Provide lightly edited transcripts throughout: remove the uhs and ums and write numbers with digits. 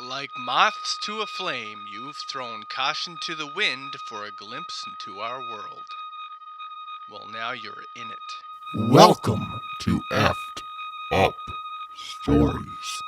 Like moths to a flame, you've thrown caution to the wind for a glimpse into our world. Well, now you're in it. Welcome to Effed Up Stories.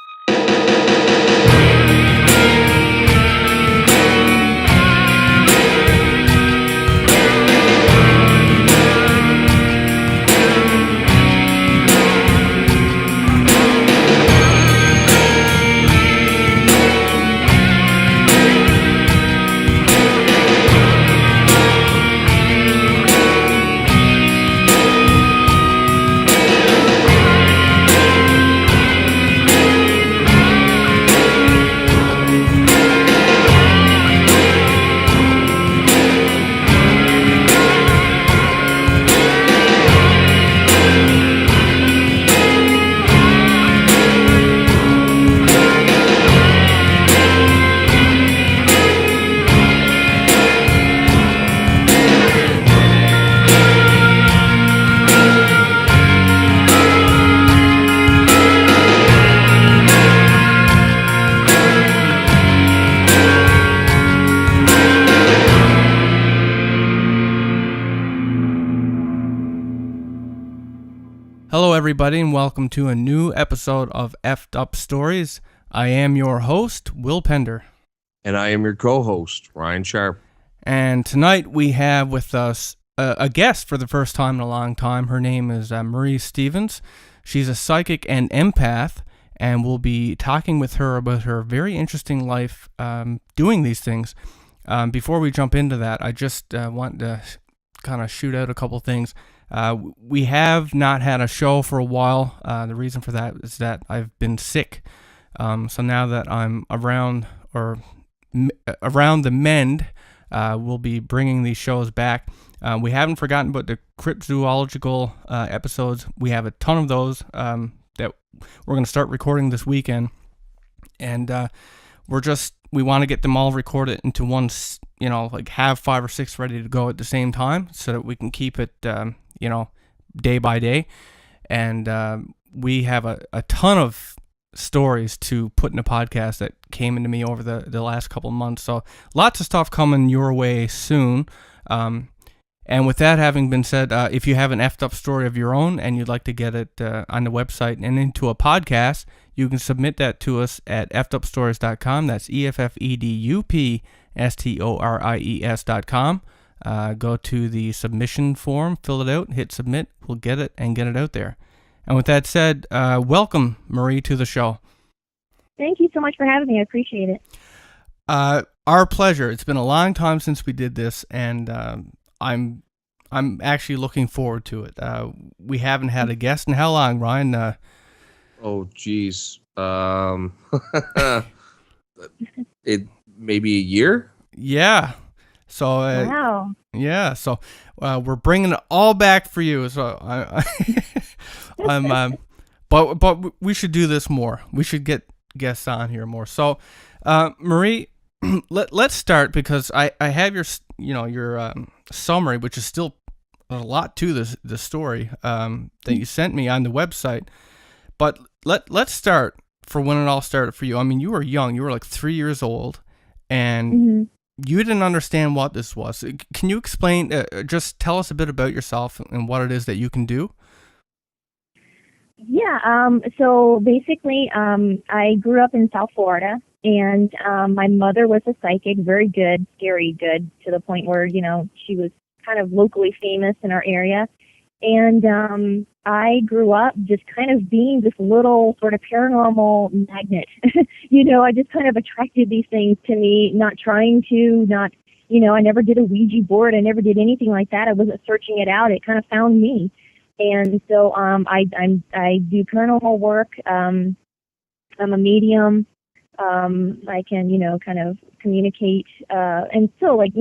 Hello, everybody, and welcome to a new episode of Effed Up Stories. I am your host, Will Pender. And I am your co-host, Ryan Sharp. And tonight we have with us a guest for the first time in a long time. Her name is Marie Stevens. She's a psychic and empath, and we'll be talking with her about her very interesting life doing these things. Before we jump into that, I just want to kind of shoot out a couple things. We have not had a show for a while. The reason for that is that I've been sick. So now that I'm around the mend, we'll be bringing these shows back. We haven't forgotten about the cryptozoological episodes. We have a ton of those that we're going to start recording this weekend. And we want to get them all recorded into one, have 5 or 6 ready to go at the same time so that we can keep it, day by day. And we have a ton of stories to put in a podcast that came into me over the last couple of months. So lots of stuff coming your way soon. And with that having been said, if you have an effed up story of your own and you'd like to get it on the website and into a podcast, you can submit that to us at effedupstories.com. That's EFFEDUPSTORIES.com. Go to the submission form, fill it out, hit submit. We'll get it and get it out there. And with that said, welcome, Marie, to the show. Thank you so much for having me. I appreciate it. Our pleasure. It's been a long time since we did this, and I'm actually looking forward to it. We haven't had a guest in how long, Ryan? Oh, geez. It maybe a year? Yeah. So wow. Yeah. So we're bringing it all back for you. So but we should do this more. We should get guests on here more. So Marie, let's start because I have your summary, which is still a lot to the story that you sent me on the website. But let's start for when it all started for you. I mean, you were young. You were like 3 years old, and you didn't understand what this was. Can you explain? Just tell us a bit about yourself and what it is that you can do. Yeah. So basically, I grew up in South Florida, and my mother was a psychic, very good, scary good, to the point where, she was kind of locally famous in our area. And I grew up just kind of being this little sort of paranormal magnet. I just kind of attracted these things to me, not trying to, I never did a Ouija board. I never did anything like that. I wasn't searching it out. It kind of found me. And so I do paranormal work. I'm a medium. I can, kind of communicate, and still, I'm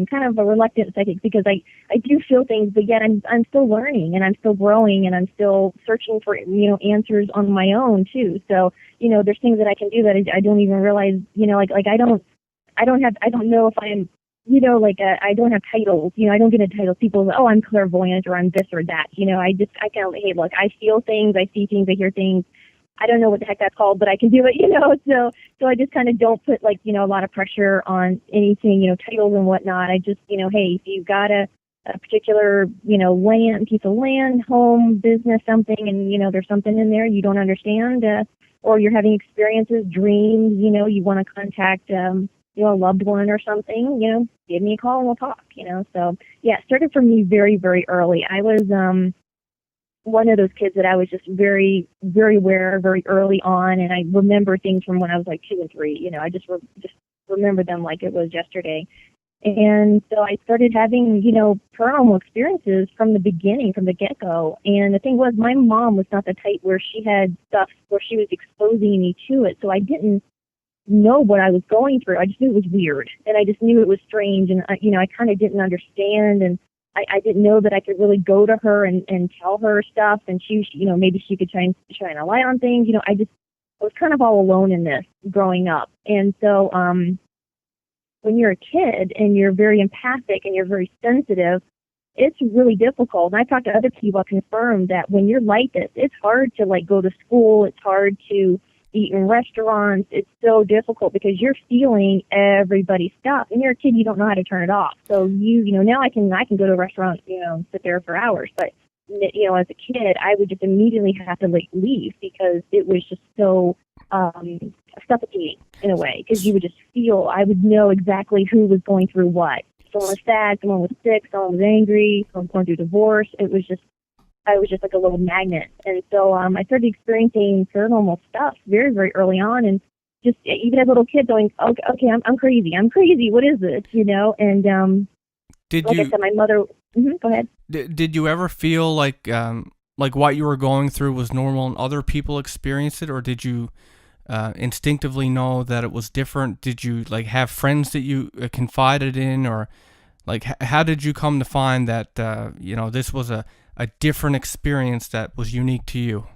kind of a reluctant psychic because I do feel things, but yet I'm still learning and I'm still growing and I'm still searching for, answers on my own too. So, there's things that I can do that I don't even realize, I don't know if I'm, I don't have titles, I don't get a title. People say, oh, I'm clairvoyant or I'm this or that. I kind of, hey, look, I feel things, I see things, I hear things. I don't know what the heck that's called, but I can do it, So I just kind of don't put like, a lot of pressure on anything, titles and whatnot. I just, hey, if you've got a particular, piece of land, home, business, something, and, there's something in there you don't understand, or you're having experiences, dreams, you want to contact, a loved one or something, give me a call and we'll talk, So, yeah, it started for me very, very early. I was one of those kids that I was just very, very aware very early on, and I remember things from when I was like 2 and 3. I just remember them like it was yesterday. And so I started having, paranormal experiences from the beginning, from the get-go. And the thing was, my mom was not the type where she had stuff where she was exposing me to it. So I didn't know what I was going through. I just knew it was weird. And I just knew it was strange. And, I kind of didn't understand. And I didn't know that I could really go to her and tell her stuff. And she, maybe she could shine a light on things. I was kind of all alone in this growing up. And so, when you're a kid and you're very empathic and you're very sensitive, it's really difficult. And I talked to other people that confirm that when you're like this, it's hard to like go to school. It's hard to eat in restaurants. It's so difficult because you're feeling everybody's stuff. And you're a kid, you don't know how to turn it off. So now I can go to a restaurant, sit there for hours. But as a kid, I would just immediately have to like leave because it was just so suffocating in a way, because you would just feel, I would know exactly who was going through what. Someone was sad, someone was sick, someone was angry, someone was going through divorce. I was just like a little magnet. And so I started experiencing paranormal stuff very, very early on, and just even as a little kid going, okay, I'm crazy, what is this, And I said, my mother, go ahead. Did you ever feel like what you were going through was normal and other people experienced it, or did you instinctively know that it was different? Did you like have friends that you confided in, or like how did you come to find that this was a different experience that was unique to you?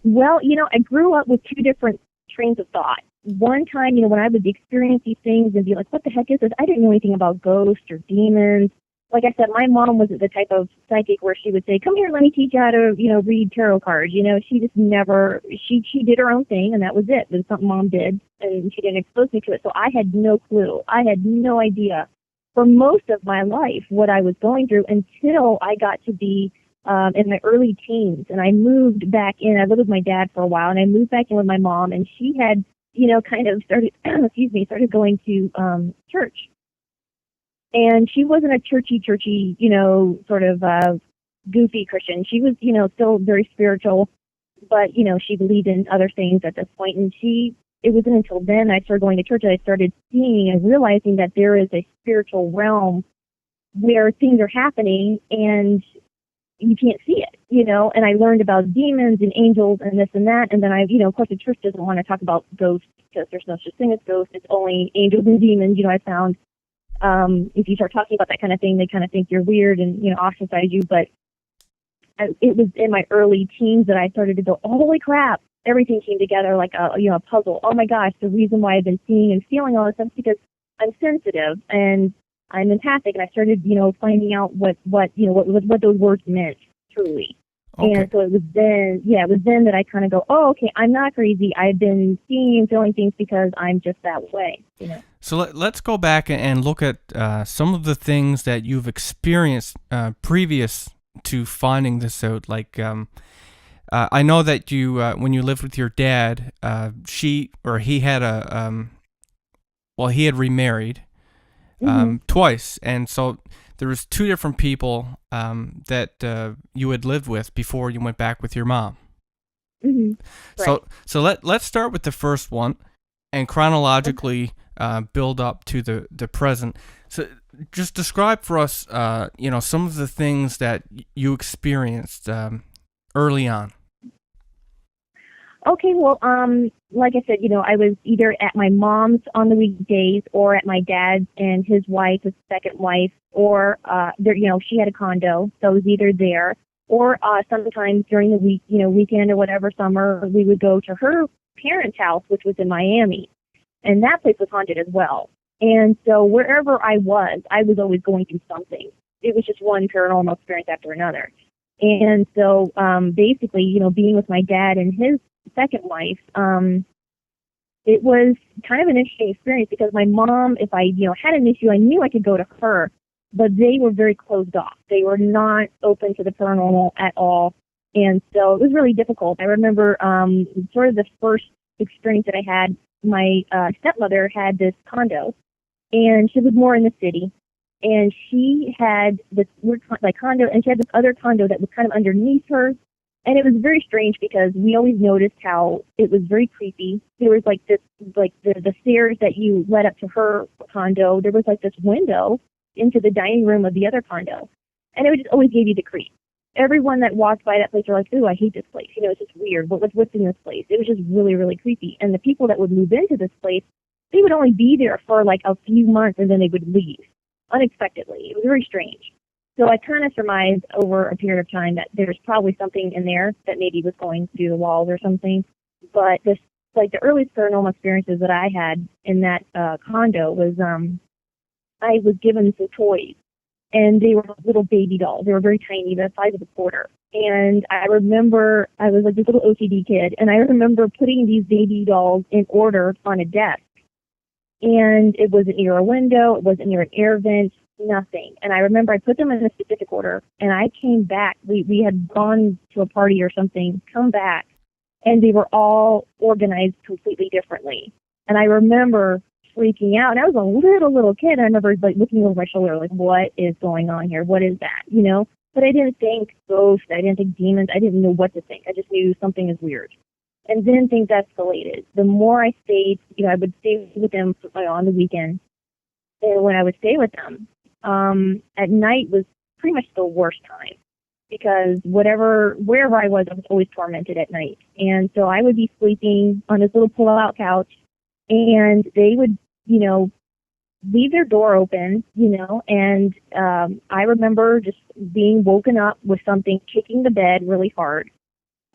Well, I grew up with two different trains of thought. One time, when I would experience these things and be like, what the heck is this? I didn't know anything about ghosts or demons. Like I said, my mom wasn't the type of psychic where she would say, come here, let me teach you how to, read tarot cards. She just never, she did her own thing, and that was it. It was something Mom did, and she didn't expose me to it. So I had no clue. I had no idea for most of my life what I was going through until I got to be in my early teens. And I moved back in. I lived with my dad for a while, and I moved back in with my mom, and she had, kind of started, started going to church. And she wasn't a churchy, sort of goofy Christian. She was, still very spiritual, but, she believed in other things at this point. And it wasn't until then I started going to church that I started seeing and realizing that there is a spiritual realm where things are happening and you can't see it, And I learned about demons and angels and this and that. And then of course, the church doesn't want to talk about ghosts because there's no such thing as ghosts. It's only angels and demons. I found if you start talking about that kind of thing, they kind of think you're weird and, ostracize you. But it was in my early teens that I started to go, holy crap, everything came together like a puzzle. Oh my gosh, the reason why I've been seeing and feeling all this stuff is because I'm sensitive and I'm empathic, and I started, finding out what those words meant truly. Okay. And so it was then that I kind of go, oh, okay, I'm not crazy. I've been seeing and feeling things because I'm just that way, So let's go back and look at some of the things that you've experienced previous to finding this out. Like, I know that you, when you lived with your dad, he had he had remarried twice, and so there was two different people that you had lived with before you went back with your mom. Mm-hmm. Right. So let's start with the first one and chronologically build up to the present. So just describe for us, some of the things that you experienced early on. Okay, well, like I said, I was either at my mom's on the weekdays or at my dad's and his wife, his second wife, or she had a condo, so I was either there or sometimes during the week, weekend or whatever, summer, we would go to her parents' house, which was in Miami, and that place was haunted as well. And so wherever I was always going through something. It was just one paranormal experience after another. And so basically, being with my dad and his second wife, it was kind of an interesting experience because my mom, if I, had an issue, I knew I could go to her, but they were very closed off. They were not open to the paranormal at all. And so it was really difficult. I remember sort of the first experience that I had, my stepmother had this condo, and she was more in the city. And she had this weird condo, and she had this other condo that was kind of underneath her. And it was very strange because we always noticed how it was very creepy. There was like this, like the stairs that you led up to her condo. There was like this window into the dining room of the other condo. And it would just always give you the creep. Everyone that walked by that place were like, ooh, I hate this place. It's just weird. What's in this place? It was just really, really creepy. And the people that would move into this place, they would only be there for like a few months and then they would leave unexpectedly. It was very strange. So I kind of surmised over a period of time that there's probably something in there that maybe was going through the walls or something. But this, like the earliest paranormal experiences that I had in that condo was I was given some toys, and they were little baby dolls. They were very tiny, the size of a quarter. And I remember I was like this little OCD kid, and I remember putting these baby dolls in order on a desk. And it wasn't near a window, it wasn't near an air vent, nothing. And I remember I put them in a specific order, and I came back. We had gone to a party or something, come back, and they were all organized completely differently. And I remember freaking out. And I was a little kid. I remember like looking over my shoulder, like, what is going on here? What is that? But I didn't think ghosts. I didn't think demons. I didn't know what to think. I just knew something is weird. And then things escalated. The more I stayed, I would stay with them on the weekend. And when I would stay with them, at night was pretty much the worst time because wherever I was always tormented at night. And so I would be sleeping on this little pull-out couch, and they would, leave their door open, and I remember just being woken up with something kicking the bed really hard.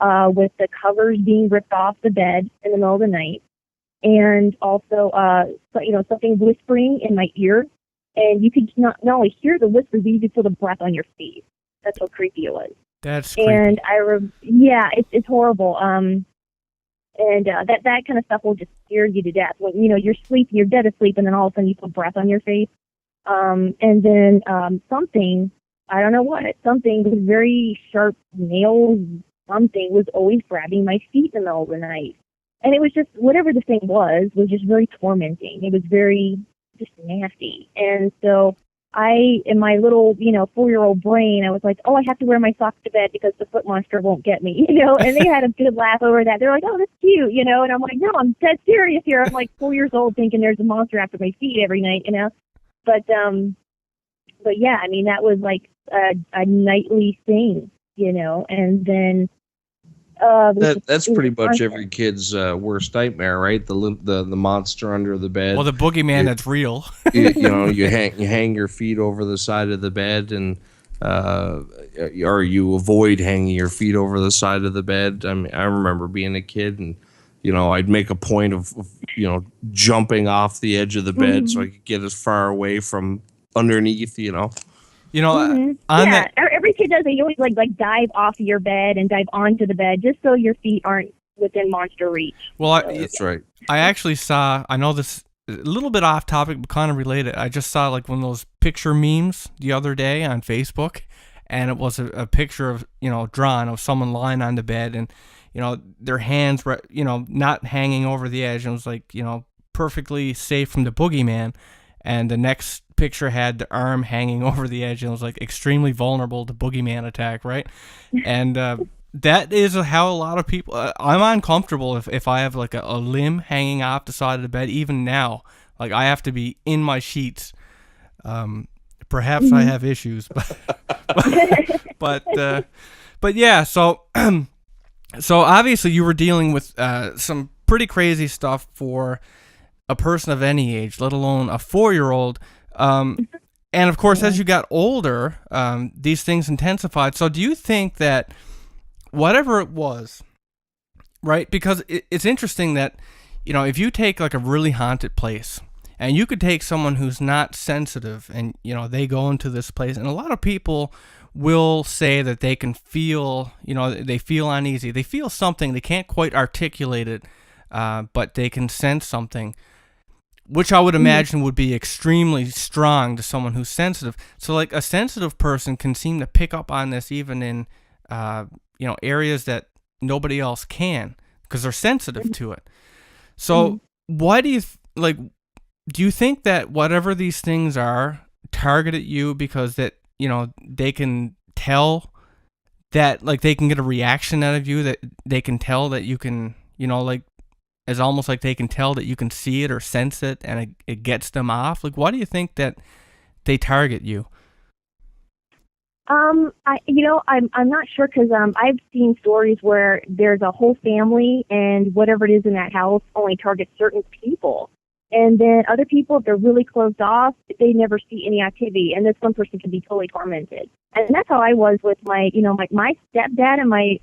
With the covers being ripped off the bed in the middle of the night, and also, something whispering in my ear, and you could not only hear the whisper, but you could feel the breath on your face. That's how creepy it was. That's creepy. And it's horrible. And that kind of stuff will just scare you to death. When you're sleeping, you're dead asleep, and then all of a sudden you feel breath on your face. And then something, I don't know what, something with very sharp nails. Something was always grabbing my feet in the middle of the night. And it was just, whatever the thing was just very tormenting. It was very just nasty. And so I, in my little, 4-year-old brain, I was like, oh, I have to wear my socks to bed because the foot monster won't get me, and they had a good laugh over that. They're like, oh, that's cute, and I'm like, no, I'm dead serious here. I'm like 4 years old thinking there's a monster after my feet every night, But yeah, I mean, that was like a nightly thing, and then that's pretty much every kid's worst nightmare, right? The monster under the bed. Well, the boogeyman that's real. you hang your feet over the side of the bed, and or you avoid hanging your feet over the side of the bed. I mean, I remember being a kid, and I'd make a point of jumping off the edge of the bed so I could get as far away from underneath. Every kid does it. You always like dive off your bed and dive onto the bed just so your feet aren't within monster reach. Well, that's right. I actually saw, I know this a little bit off topic, but kind of related. I just saw like one of those picture memes the other day on Facebook, and it was a picture of, drawn of someone lying on the bed, and, their hands were, not hanging over the edge, and it was like, perfectly safe from the boogeyman. And the next picture had the arm hanging over the edge, and it was like extremely vulnerable to boogeyman attack, right? And that is how a lot of people, I'm uncomfortable if I have like a limb hanging off the side of the bed. Even now, like I have to be in my sheets. Perhaps I have issues, but yeah. So obviously you were dealing with some pretty crazy stuff for a person of any age, let alone a 4-year-old. And of course, as you got older, these things intensified. So do you think that whatever it was, right? Because it's interesting that, if you take like a really haunted place, and you could take someone who's not sensitive, and, they go into this place, and a lot of people will say that they can feel, they feel uneasy. They feel something. They can't quite articulate it, but they can sense something, which I would imagine would be extremely strong to someone who's sensitive. So, like, a sensitive person can seem to pick up on this even in, areas that nobody else can because they're sensitive to it. So, why do you, do you think that whatever these things are target at you because that, they can tell that, like, they can get a reaction out of you, that they can tell that you can, it's almost like they can tell that you can see it or sense it, and it gets them off? Like, why do you think that they target you? I'm not sure because I've seen stories where there's a whole family and whatever it is in that house only targets certain people. And then other people, if they're really closed off, they never see any activity. And this one person can be totally tormented. And that's how I was with my stepdad and my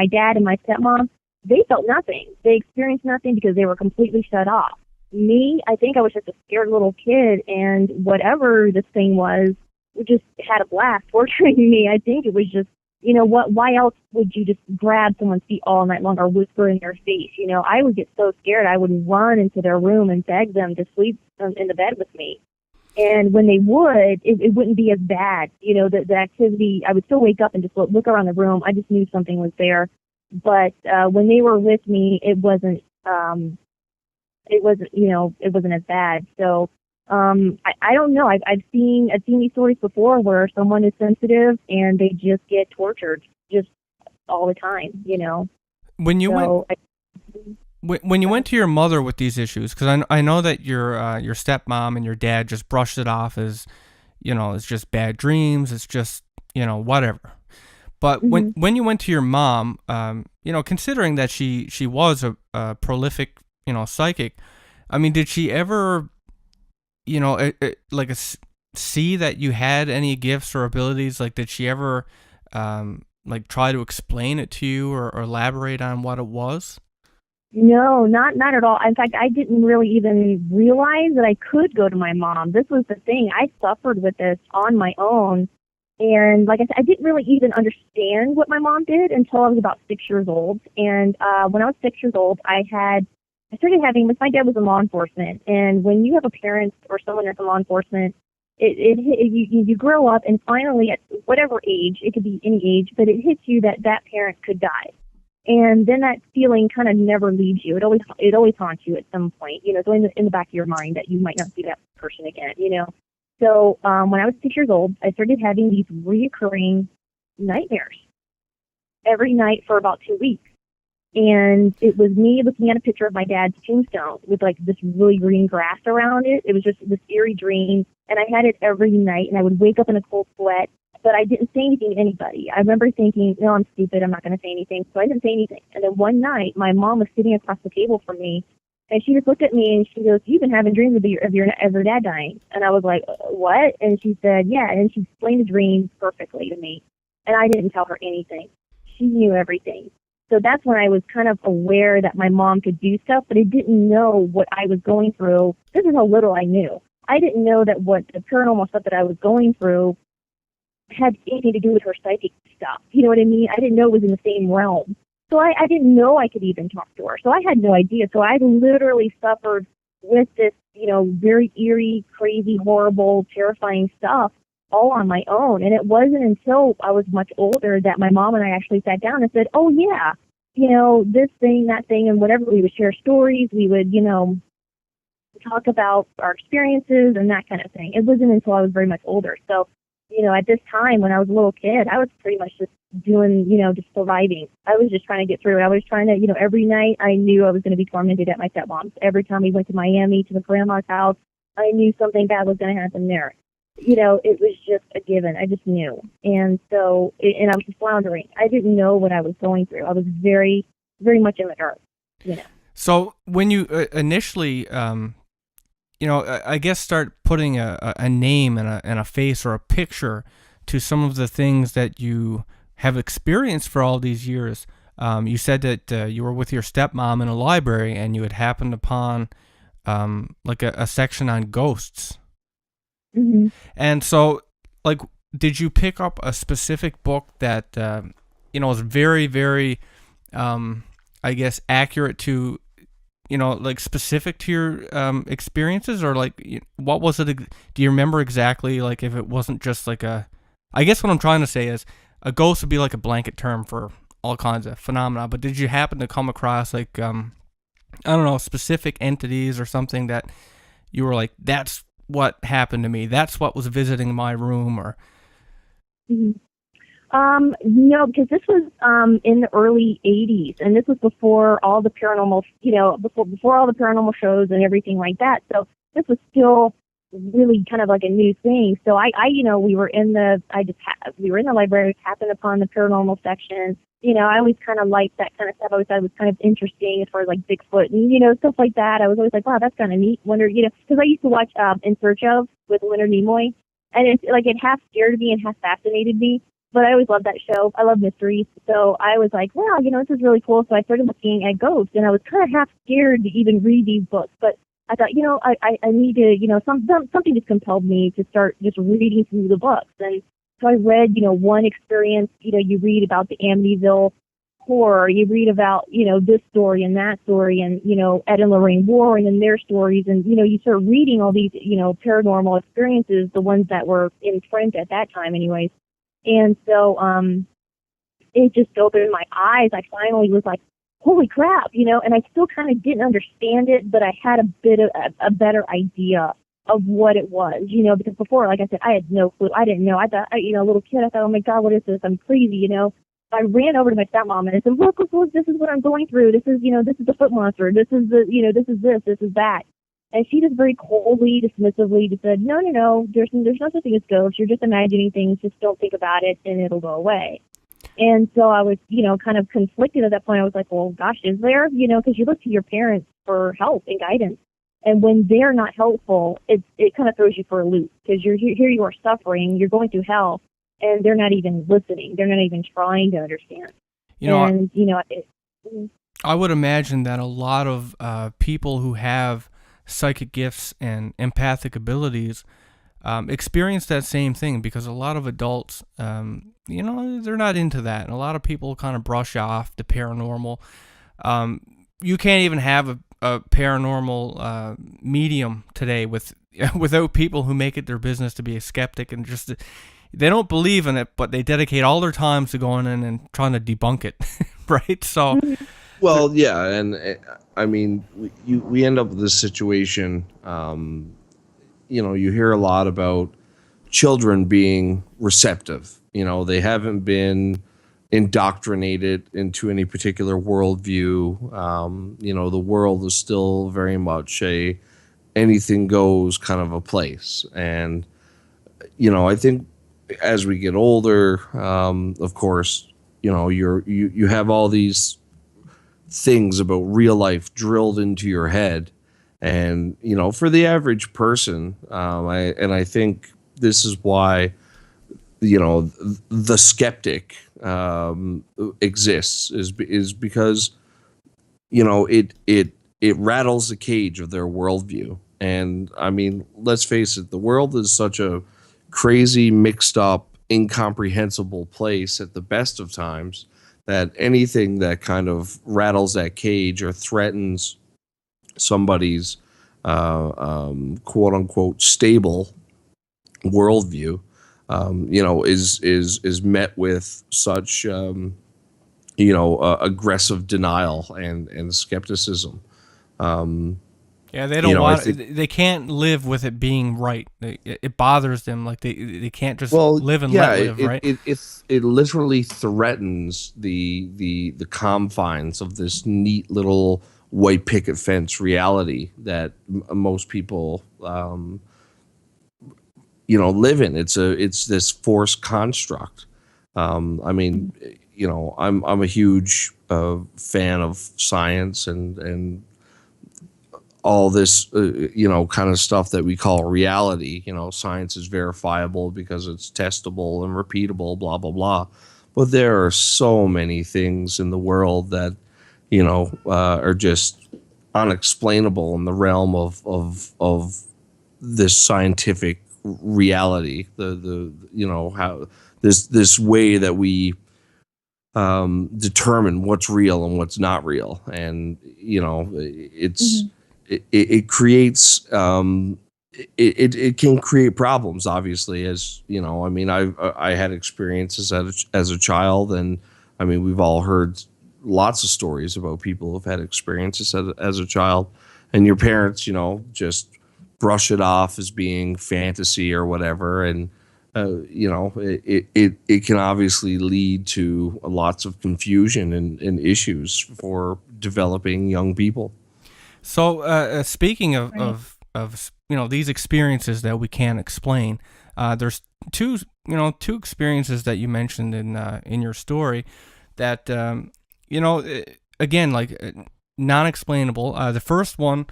dad and my stepmom. They felt nothing. They experienced nothing because they were completely shut off. Me, I think I was just a scared little kid, and whatever this thing was, we just had a blast torturing me. I think it was just, why else would you just grab someone's feet all night long or whisper in their face? I would get so scared I would run into their room and beg them to sleep in the bed with me. And when they would, it wouldn't be as bad. The activity, I would still wake up and just look around the room. I just knew something was there. But when they were with me, it wasn't as bad. So I don't know. I've seen these stories before where someone is sensitive and they just get tortured just all the time. When you when you went to your mother with these issues, because I know that your stepmom and your dad just brushed it off as, it's just bad dreams. It's just, whatever. But when you went to your mom, considering that she was a prolific, psychic, I mean, did she ever, see that you had any gifts or abilities? Like, did she ever, try to explain it to you or elaborate on what it was? No, not at all. In fact, I didn't really even realize that I could go to my mom. This was the thing. I suffered with this on my own. And like I said, I didn't really even understand what my mom did until I was about 6 years old. And when I was 6 years old, I started having, my dad was in law enforcement. And when you have a parent or someone that's in law enforcement, you grow up, and finally at whatever age, it could be any age, but it hits you that parent could die. And then that feeling kind of never leaves you. It always haunts you at some point. So in the back of your mind that you might not see that person again. So when I was 6 years old, I started having these reoccurring nightmares every night for about 2 weeks. And it was me looking at a picture of my dad's tombstone with like this really green grass around it. It was just this eerie dream. And I had it every night, and I would wake up in a cold sweat, but I didn't say anything to anybody. I remember thinking, no, I'm stupid. I'm not going to say anything. So I didn't say anything. And then one night, my mom was sitting across the table from me, and she just looked at me and she goes, "You've been having dreams of your dad dying." And I was like, "What?" And she said, "Yeah." And she explained the dream perfectly to me. And I didn't tell her anything. She knew everything. So that's when I was kind of aware that my mom could do stuff, but I didn't know what I was going through. This is how little I knew. I didn't know that what the paranormal stuff that I was going through had anything to do with her psychic stuff. You know what I mean? I didn't know it was in the same realm. So I didn't know I could even talk to her. So I had no idea. So I literally suffered with this, very eerie, crazy, horrible, terrifying stuff all on my own. And it wasn't until I was much older that my mom and I actually sat down and said, "Oh, yeah, this thing, that thing," and whatever. We would share stories. We would, talk about our experiences and that kind of thing. It wasn't until I was very much older. So, at this time when I was a little kid, I was pretty much just doing, just surviving. I was just trying to get through it. I was trying to, every night I knew I was going to be tormented at my stepmom's. Every time we went to Miami to the grandma's house, I knew something bad was going to happen there. It was just a given. I just knew. And so, and I was just floundering. I didn't know what I was going through. I was very, very much in the dark, So when you initially, I guess start putting a name and a face or a picture to some of the things that you have experienced for all these years. You said that you were with your stepmom in a library and you had happened upon a section on ghosts. Mm-hmm. And so, did you pick up a specific book that is very, very, I guess, accurate to, like specific to your experiences, or like what was it? Do you remember exactly? Like if it wasn't just like I guess what I'm trying to say is a ghost would be like a blanket term for all kinds of phenomena. But did you happen to come across like I don't know, specific entities or something that you were like, that's what happened to me. That's what was visiting my room, or. Mhm. No, because this was in the early '80s, and this was before all the paranormal, before all the paranormal shows and everything like that. So this was still really kind of like a new thing. So we were in the, we were in the library, happened upon the paranormal section. I always kind of liked that kind of stuff. I always thought it was kind of interesting as far as like Bigfoot and, stuff like that. I was always like, wow, that's kind of neat. Wonder, because I used to watch In Search Of with Leonard Nimoy, and it's like it half scared me and half fascinated me. But I always loved that show. I love mysteries. So I was like, wow, this is really cool. So I started looking at ghosts, and I was kind of half scared to even read these books. But I thought, I need to, something just compelled me to start just reading through the books. And so I read, one experience, you read about the Amityville horror, you read about, this story and that story, and, Ed and Lorraine Warren and their stories. And, you start reading all these, paranormal experiences, the ones that were in print at that time anyways. And so it just opened my eyes. I finally was like, holy crap, and I still kind of didn't understand it, but I had a bit of a better idea of what it was, because before, like I said, I had no clue. I didn't know. I thought, a little kid, I thought, oh my God, what is this? I'm crazy, I ran over to my stepmom and I said, look, this is what I'm going through. This is, this is the foot monster. This is the, this is that. And she just very coldly, dismissively just said, no, there's no such thing as ghosts. You're just imagining things. Just don't think about it and it'll go away. And so I was, kind of conflicted at that point. I was like, well, gosh, is there? Because you look to your parents for help and guidance. And when they're not helpful, it kind of throws you for a loop, because here you are suffering, you're going through hell, and they're not even listening. They're not even trying to understand. I would imagine that a lot of people who have psychic gifts and empathic abilities experience that same thing, because a lot of adults, they're not into that. And a lot of people kind of brush off the paranormal. You can't even have a paranormal medium today without people who make it their business to be a skeptic, and just they don't believe in it, but they dedicate all their time to going in and trying to debunk it, right? So, well, yeah, and I mean, we end up with this situation. You hear a lot about children being receptive. They haven't been indoctrinated into any particular worldview. The world is still very much a anything goes kind of a place. And, I think as we get older, of course, you have all these things about real life drilled into your head. And, for the average person, I think this is why, the skeptic exists is because, it rattles the cage of their worldview. And I mean, let's face it, the world is such a crazy, mixed up, incomprehensible place at the best of times, that anything that kind of rattles that cage or threatens somebody's quote unquote stable worldview, is met with such aggressive denial and skepticism. Yeah, they don't they can't live with it being right. It bothers them. Like they can't just live and let live, right? It literally threatens the confines of this neat little white picket fence reality that most people live in. It's this forced construct. I mean, I'm a huge fan of science and all this, kind of stuff that we call reality. Science is verifiable because it's testable and repeatable, blah, blah, blah. But there are so many things in the world that, are just unexplainable in the realm of this scientific reality, the how this way that we determine what's real and what's not real. And it creates it can create problems, obviously. As you know, I mean, I had experiences as a child, and I mean, we've all heard lots of stories about people who've had experiences as a child, and your parents, just brush it off as being fantasy or whatever. And it can obviously lead to lots of confusion and issues for developing young people. So, speaking Right. of these experiences that we can't explain, there's two experiences that you mentioned in your story that again, like, non-explainable. The first one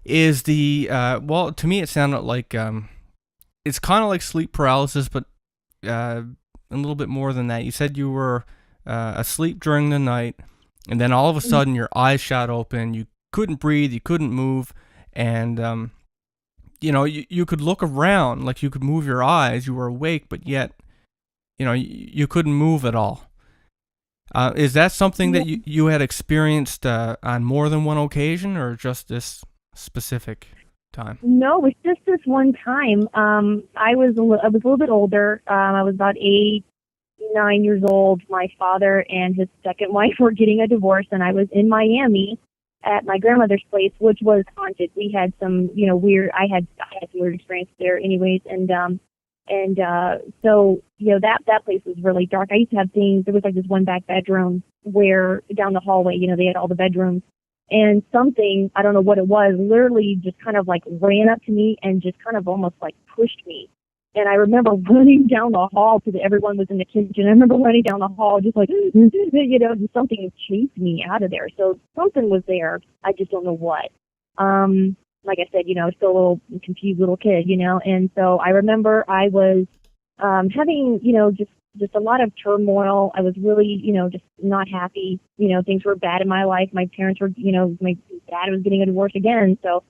is well, to me it sounded like it's kind of like sleep paralysis, but a little bit more than that. You said you were asleep during the night, and then all of a sudden your eyes shot open. You couldn't breathe, you couldn't move, and you could look around, like you could move your eyes. You were awake, but yet you couldn't move at all. Is that something that you had experienced on more than one occasion, or just this specific time? No, it's just this one time. I was a little bit older. I was about 9 years old. My father and his second wife were getting a divorce, and I was in Miami at my grandmother's place, which was haunted. We had some, weird. I had some weird experience there, anyways, and so that place was really dark. I used to have things. There was like this one back bedroom where down the hallway, they had all the bedrooms. And something, I don't know what it was, literally just kind of like ran up to me and just kind of almost like pushed me. And I remember running down the hall because everyone was in the kitchen. I remember running down the hall just like, just something chased me out of there. So something was there. I just don't know what. Like I said, still a little confused little kid, And so I remember I was having, just a lot of turmoil. I was really, just not happy. Things were bad in my life. My parents were, my dad was getting a divorce again. So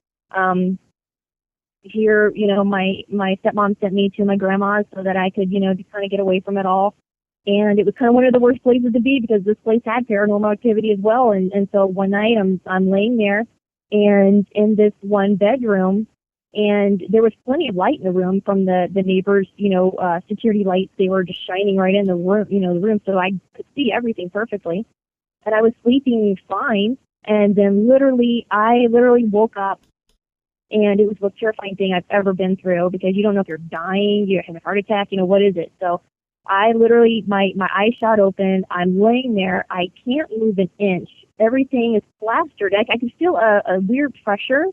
here, my stepmom sent me to my grandma's so that I could, just kind of get away from it all. And it was kind of one of the worst places to be because this place had paranormal activity as well. And so one night I'm laying there and in this one bedroom, and there was plenty of light in the room from the neighbors, security lights. They were just shining right in the room, so I could see everything perfectly. And I was sleeping fine. And then I literally woke up, and it was the most terrifying thing I've ever been through because you don't know if you're dying, you're having a heart attack, what is it? So I literally, my eyes shot open. I'm laying there. I can't move an inch. Everything is plastered. I could feel a weird pressure.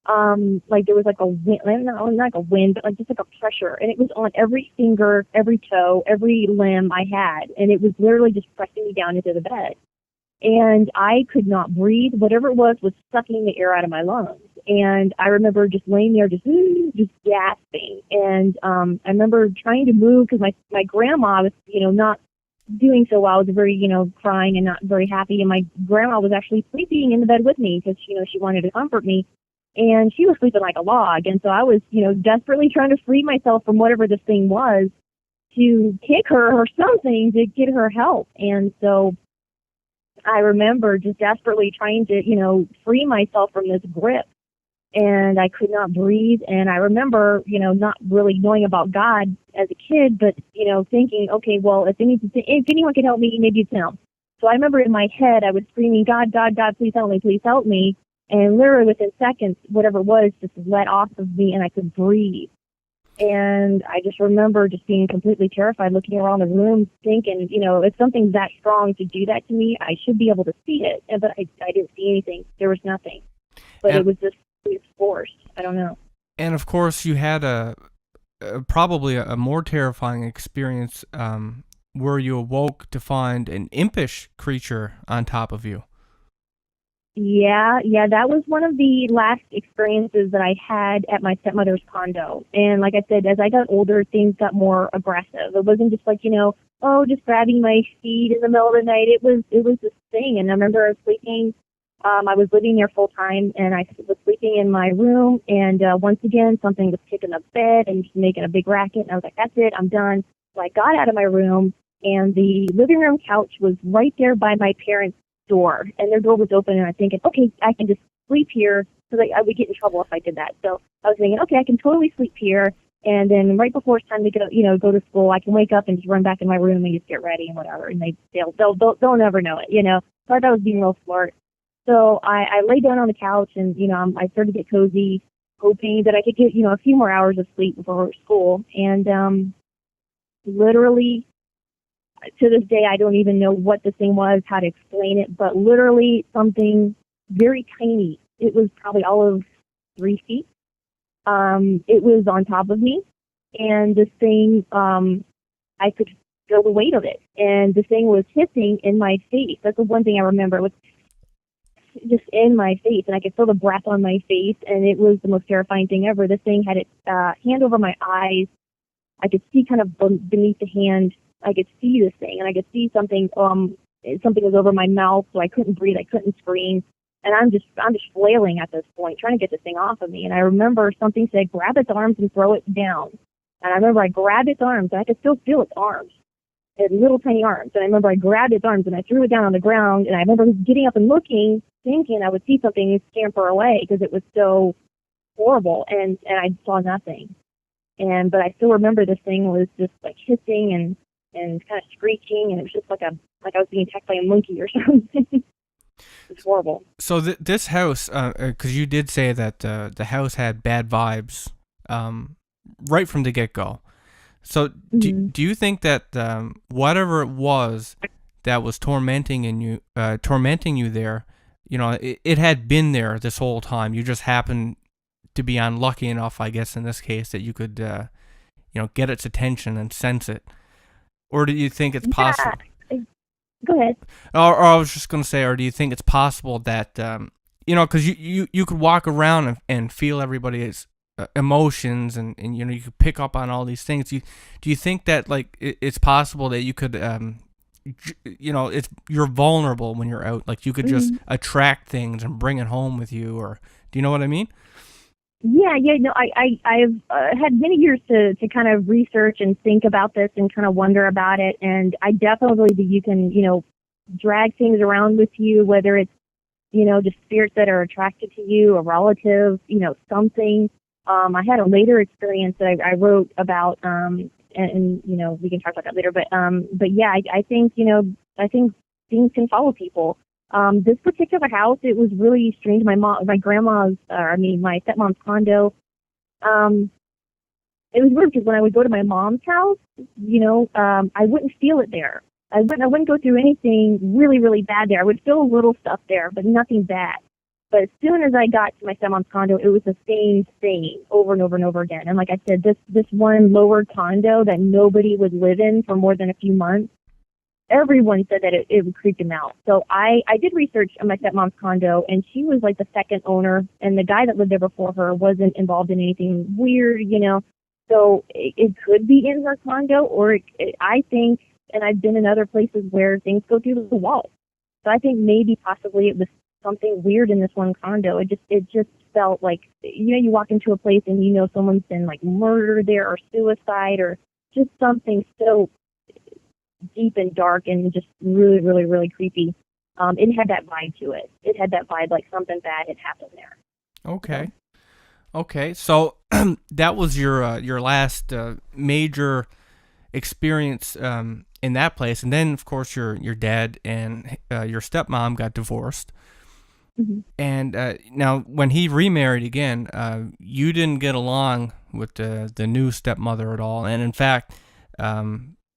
Like there was like a wind, not like a wind, but like just like a pressure. And it was on every finger, every toe, every limb I had. And it was literally just pressing me down into the bed. And I could not breathe. Whatever it was sucking the air out of my lungs. And I remember just laying there, just gasping. And I remember trying to move because my grandma was, not doing so well. I was very, crying and not very happy. And my grandma was actually sleeping in the bed with me because, she wanted to comfort me. And she was sleeping like a log. And so I was, desperately trying to free myself from whatever this thing was to kick her or something to get her help. And so I remember just desperately trying to, free myself from this grip. And I could not breathe. And I remember, not really knowing about God as a kid, but, thinking, okay, well, if anyone can help me, maybe it's him. So I remember in my head, I was screaming, God, God, God, please help me, please help me. And literally within seconds, whatever it was just let off of me and I could breathe. And I just remember just being completely terrified, looking around the room, thinking, if something's that strong to do that to me, I should be able to see it. But I didn't see anything. There was nothing. But it was just forced. I don't know. And of course, you had probably a more terrifying experience where you awoke to find an impish creature on top of you. Yeah, that was one of the last experiences that I had at my stepmother's condo. And like I said, as I got older, things got more aggressive. It wasn't just like, just grabbing my feet in the middle of the night. It was this thing. And I remember I was sleeping I was living there full time, and I was sleeping in my room, and once again, something was kicking the bed and just making a big racket, and I was like, that's it, I'm done. So I got out of my room, and the living room couch was right there by my parents' door, and their door was open, and I'm thinking, okay, I can just sleep here, because I would get in trouble if I did that. So I was thinking, okay, I can totally sleep here, and then right before it's time to go to school, I can wake up and just run back in my room and just get ready and whatever, and they'll never know it, So I thought I was being real smart. So I lay down on the couch, and I started to get cozy, hoping that I could get a few more hours of sleep before school. And literally, to this day, I don't even know what this thing was, how to explain it, but literally something very tiny. It was probably all of 3 feet. It was on top of me, and this thing, I could feel the weight of it, and the thing was hissing in my face. That's the one thing I remember. It was just in my face, and I could feel the breath on my face, and it was the most terrifying thing ever. This thing had its hand over my eyes. I could see kind of beneath the hand. I could see this thing, and I could see something. Something was over my mouth, so I couldn't breathe. I couldn't scream, and I'm just flailing at this point, trying to get this thing off of me. And I remember something said, "Grab its arms and throw it down." And I remember I grabbed its arms, and I could still feel its arms. It had little tiny arms. And I remember I grabbed its arms and I threw it down on the ground. And I remember getting up and looking, thinking I would see something scamper away because it was so horrible. And I saw nothing. But I still remember this thing was just like hissing and kind of screeching. And it was just like I was being attacked by a monkey or something. It's horrible. So this house, because you did say that the house had bad vibes right from the get-go. So do you think that whatever it was that was tormenting you there, it had been there this whole time? You just happened to be unlucky enough, I guess, in this case, that you could, get its attention and sense it. Or do you think it's possible? Go ahead. Or I was just going to say, or do you think it's possible that, because you could walk around and feel everybody's emotions and you could pick up on all these things. Do you think that like it's possible that you could you're vulnerable when you're out, like you could just attract things and bring it home with you, or do you know what I mean? I've had many years to kind of research and think about this and kind of wonder about it, and I definitely believe that you can drag things around with you, whether it's just spirits that are attracted to you, a relative, something. I had a later experience that I wrote about, and we can talk about that later. But yeah, I think things can follow people. This particular house, it was really strange. My stepmom's condo. It was weird because when I would go to my mom's house, I wouldn't feel it there. I wouldn't go through anything really, really bad there. I would feel a little stuff there, but nothing bad. But as soon as I got to my stepmom's condo, it was the same thing over and over and over again. And like I said, this one lower condo that nobody would live in for more than a few months, everyone said that it would creep them out. So I did research on my stepmom's condo, and she was like the second owner, and the guy that lived there before her wasn't involved in anything weird, So it could be in her condo, or I think, and I've been in other places where things go through the wall. So I think maybe possibly it was something weird in this one condo. It just felt like, you walk into a place and someone's been like murdered there or suicide or just something so deep and dark and just really, really, really creepy. It had that vibe to it. It had that vibe like something bad had happened there. Okay. So that was your last major experience in that place, and then of course your dad and your stepmom got divorced. Mm-hmm. And now when he remarried again, you didn't get along with the new stepmother at all, and in fact,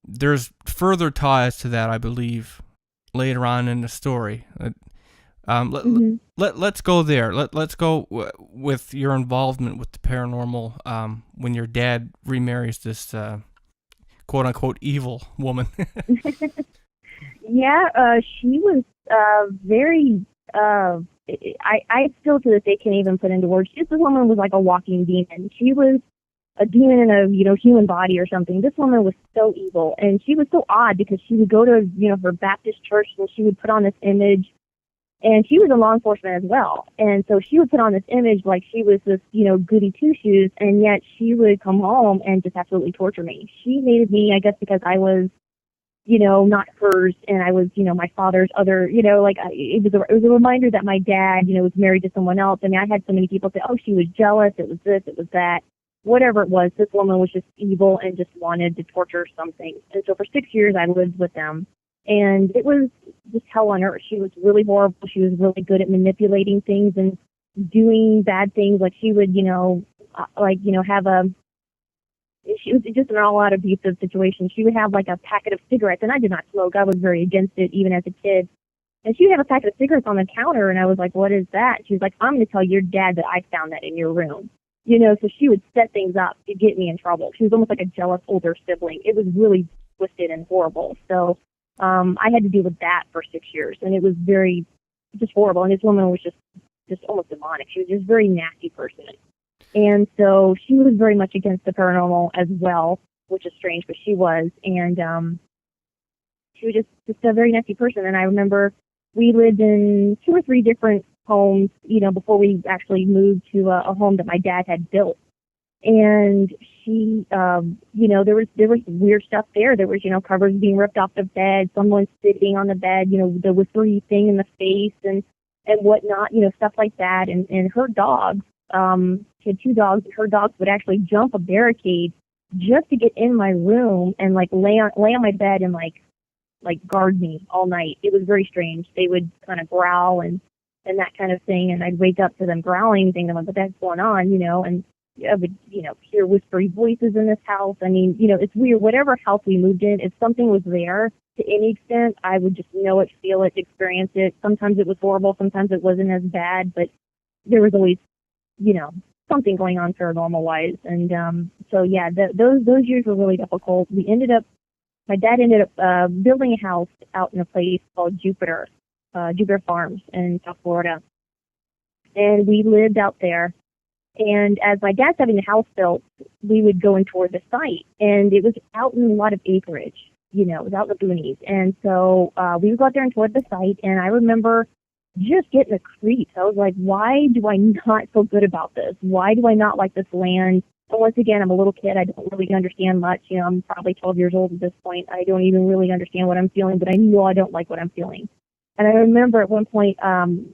there's further ties to that, I believe, later on in the story. Let's go there. Let's go with your involvement with the paranormal when your dad remarries this quote unquote evil woman. Yeah, she was very. I still to this day can't even put into words. This woman was like a walking demon. She was a demon in a human body or something. This woman was so evil, and she was so odd because she would go to her Baptist church and she would put on this image And she was in law enforcement as well. And so she would put on this image like she was this, goody two-shoes, and yet she would come home and just absolutely torture me. She hated me, I guess, because I was, not hers, and I was, my father's other, it was a reminder that my dad, was married to someone else. I mean, I had so many people say, oh, she was jealous, it was this, it was that. Whatever it was, this woman was just evil and just wanted to torture something. And so for 6 years, I lived with them. And it was just hell on earth. She was really horrible. She was really good at manipulating things and doing bad things. Like she would, she was just an all-out abusive situation. She would have like a packet of cigarettes, and I did not smoke. I was very against it, even as a kid. And she would have a packet of cigarettes on the counter, and I was like, what is that? She was like, I'm going to tell your dad that I found that in your room. So she would set things up to get me in trouble. She was almost like a jealous older sibling. It was really twisted and horrible. So I had to deal with that for 6 years, and it was very just horrible. And this woman was just almost demonic. She was just a very nasty person. And so she was very much against the paranormal as well, which is strange, but she was. And she was just a very nasty person. And I remember we lived in 2 or 3 different homes, before we actually moved to a home that my dad had built. And she, there was weird stuff there. There was, covers being ripped off the bed, someone sitting on the bed, the whispery thing in the face and whatnot, stuff like that. And her dogs, she had 2 dogs. Her dogs would actually jump a barricade just to get in my room and like lay on my bed and like guard me all night. It was very strange. They would kind of growl and that kind of thing. And I'd wake up to them growling, thinking, what the heck's going on, and I would, hear whispery voices in this house. I mean, it's weird. Whatever house we moved in, if something was there to any extent, I would just know it, feel it, experience it. Sometimes it was horrible. Sometimes it wasn't as bad, but there was always, something going on paranormal-wise. And so, yeah, those years were really difficult. My dad ended up building a house out in a place called Jupiter Farms in South Florida. And we lived out there. And as my dad's having the house built, we would go and tour the site. And it was out in a lot of acreage, it was out in the boonies. And so we would go out there and tour the site. And I remember just getting the creeps. I was like, why do I not feel good about this? Why do I not like this land? And once again, I'm a little kid. I don't really understand much. I'm probably 12 years old at this point. I don't even really understand what I'm feeling, but I know I don't like what I'm feeling. And I remember at one point,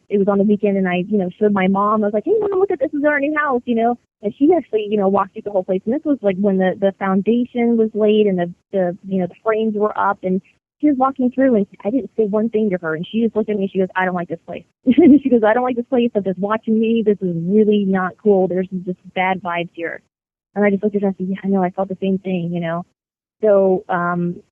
it was on the weekend, and I, showed my mom. I was like, hey, Mom, look at this. This is our new house, And she actually, walked through the whole place. And this was like when the foundation was laid and the frames were up. And she was walking through, and I didn't say one thing to her. And she just looked at me, and she goes, I don't like this place. She goes, I don't like this place. They're just watching me. This is really not cool. There's just bad vibes here. And I just looked at her and said, yeah, I know. I felt the same thing, So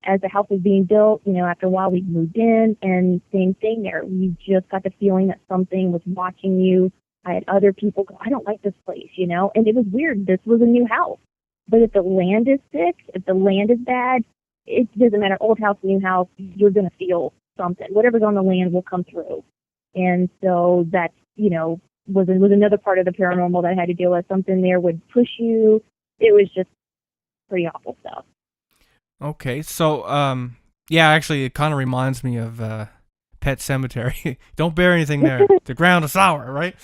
as the house was being built, after a while we moved in, and same thing there. We just got the feeling that something was watching you. I had other people go, I don't like this place, And it was weird. This was a new house. But if the land is sick, if the land is bad, it doesn't matter, old house, new house, you're going to feel something. Whatever's on the land will come through. And so that's, was another part of the paranormal that I had to deal with. Something there would push you. It was just pretty awful stuff. Okay, so yeah, actually, it kind of reminds me of Pet Cemetery. Don't bury anything there. The ground is sour, right?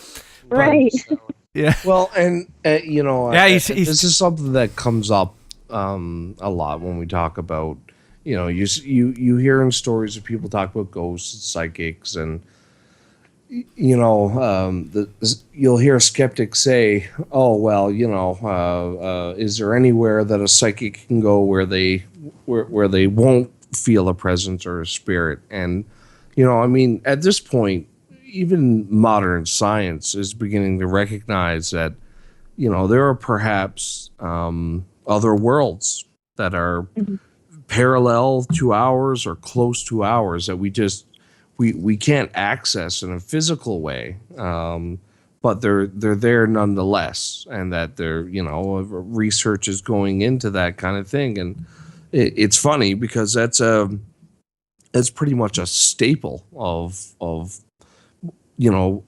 Right. Yeah. Well, and yeah, this is something that comes up a lot when we talk about, you hear in stories of people talk about ghosts and psychics, and you'll hear skeptics say, "Oh, well, is there anywhere that a psychic can go where they won't feel a presence or a spirit?" And at this point, even modern science is beginning to recognize that there are perhaps other worlds that are parallel to ours or close to ours that we can't access in a physical way, but they're there nonetheless, and that research is going into that kind of thing. And it's funny because that's pretty much a staple of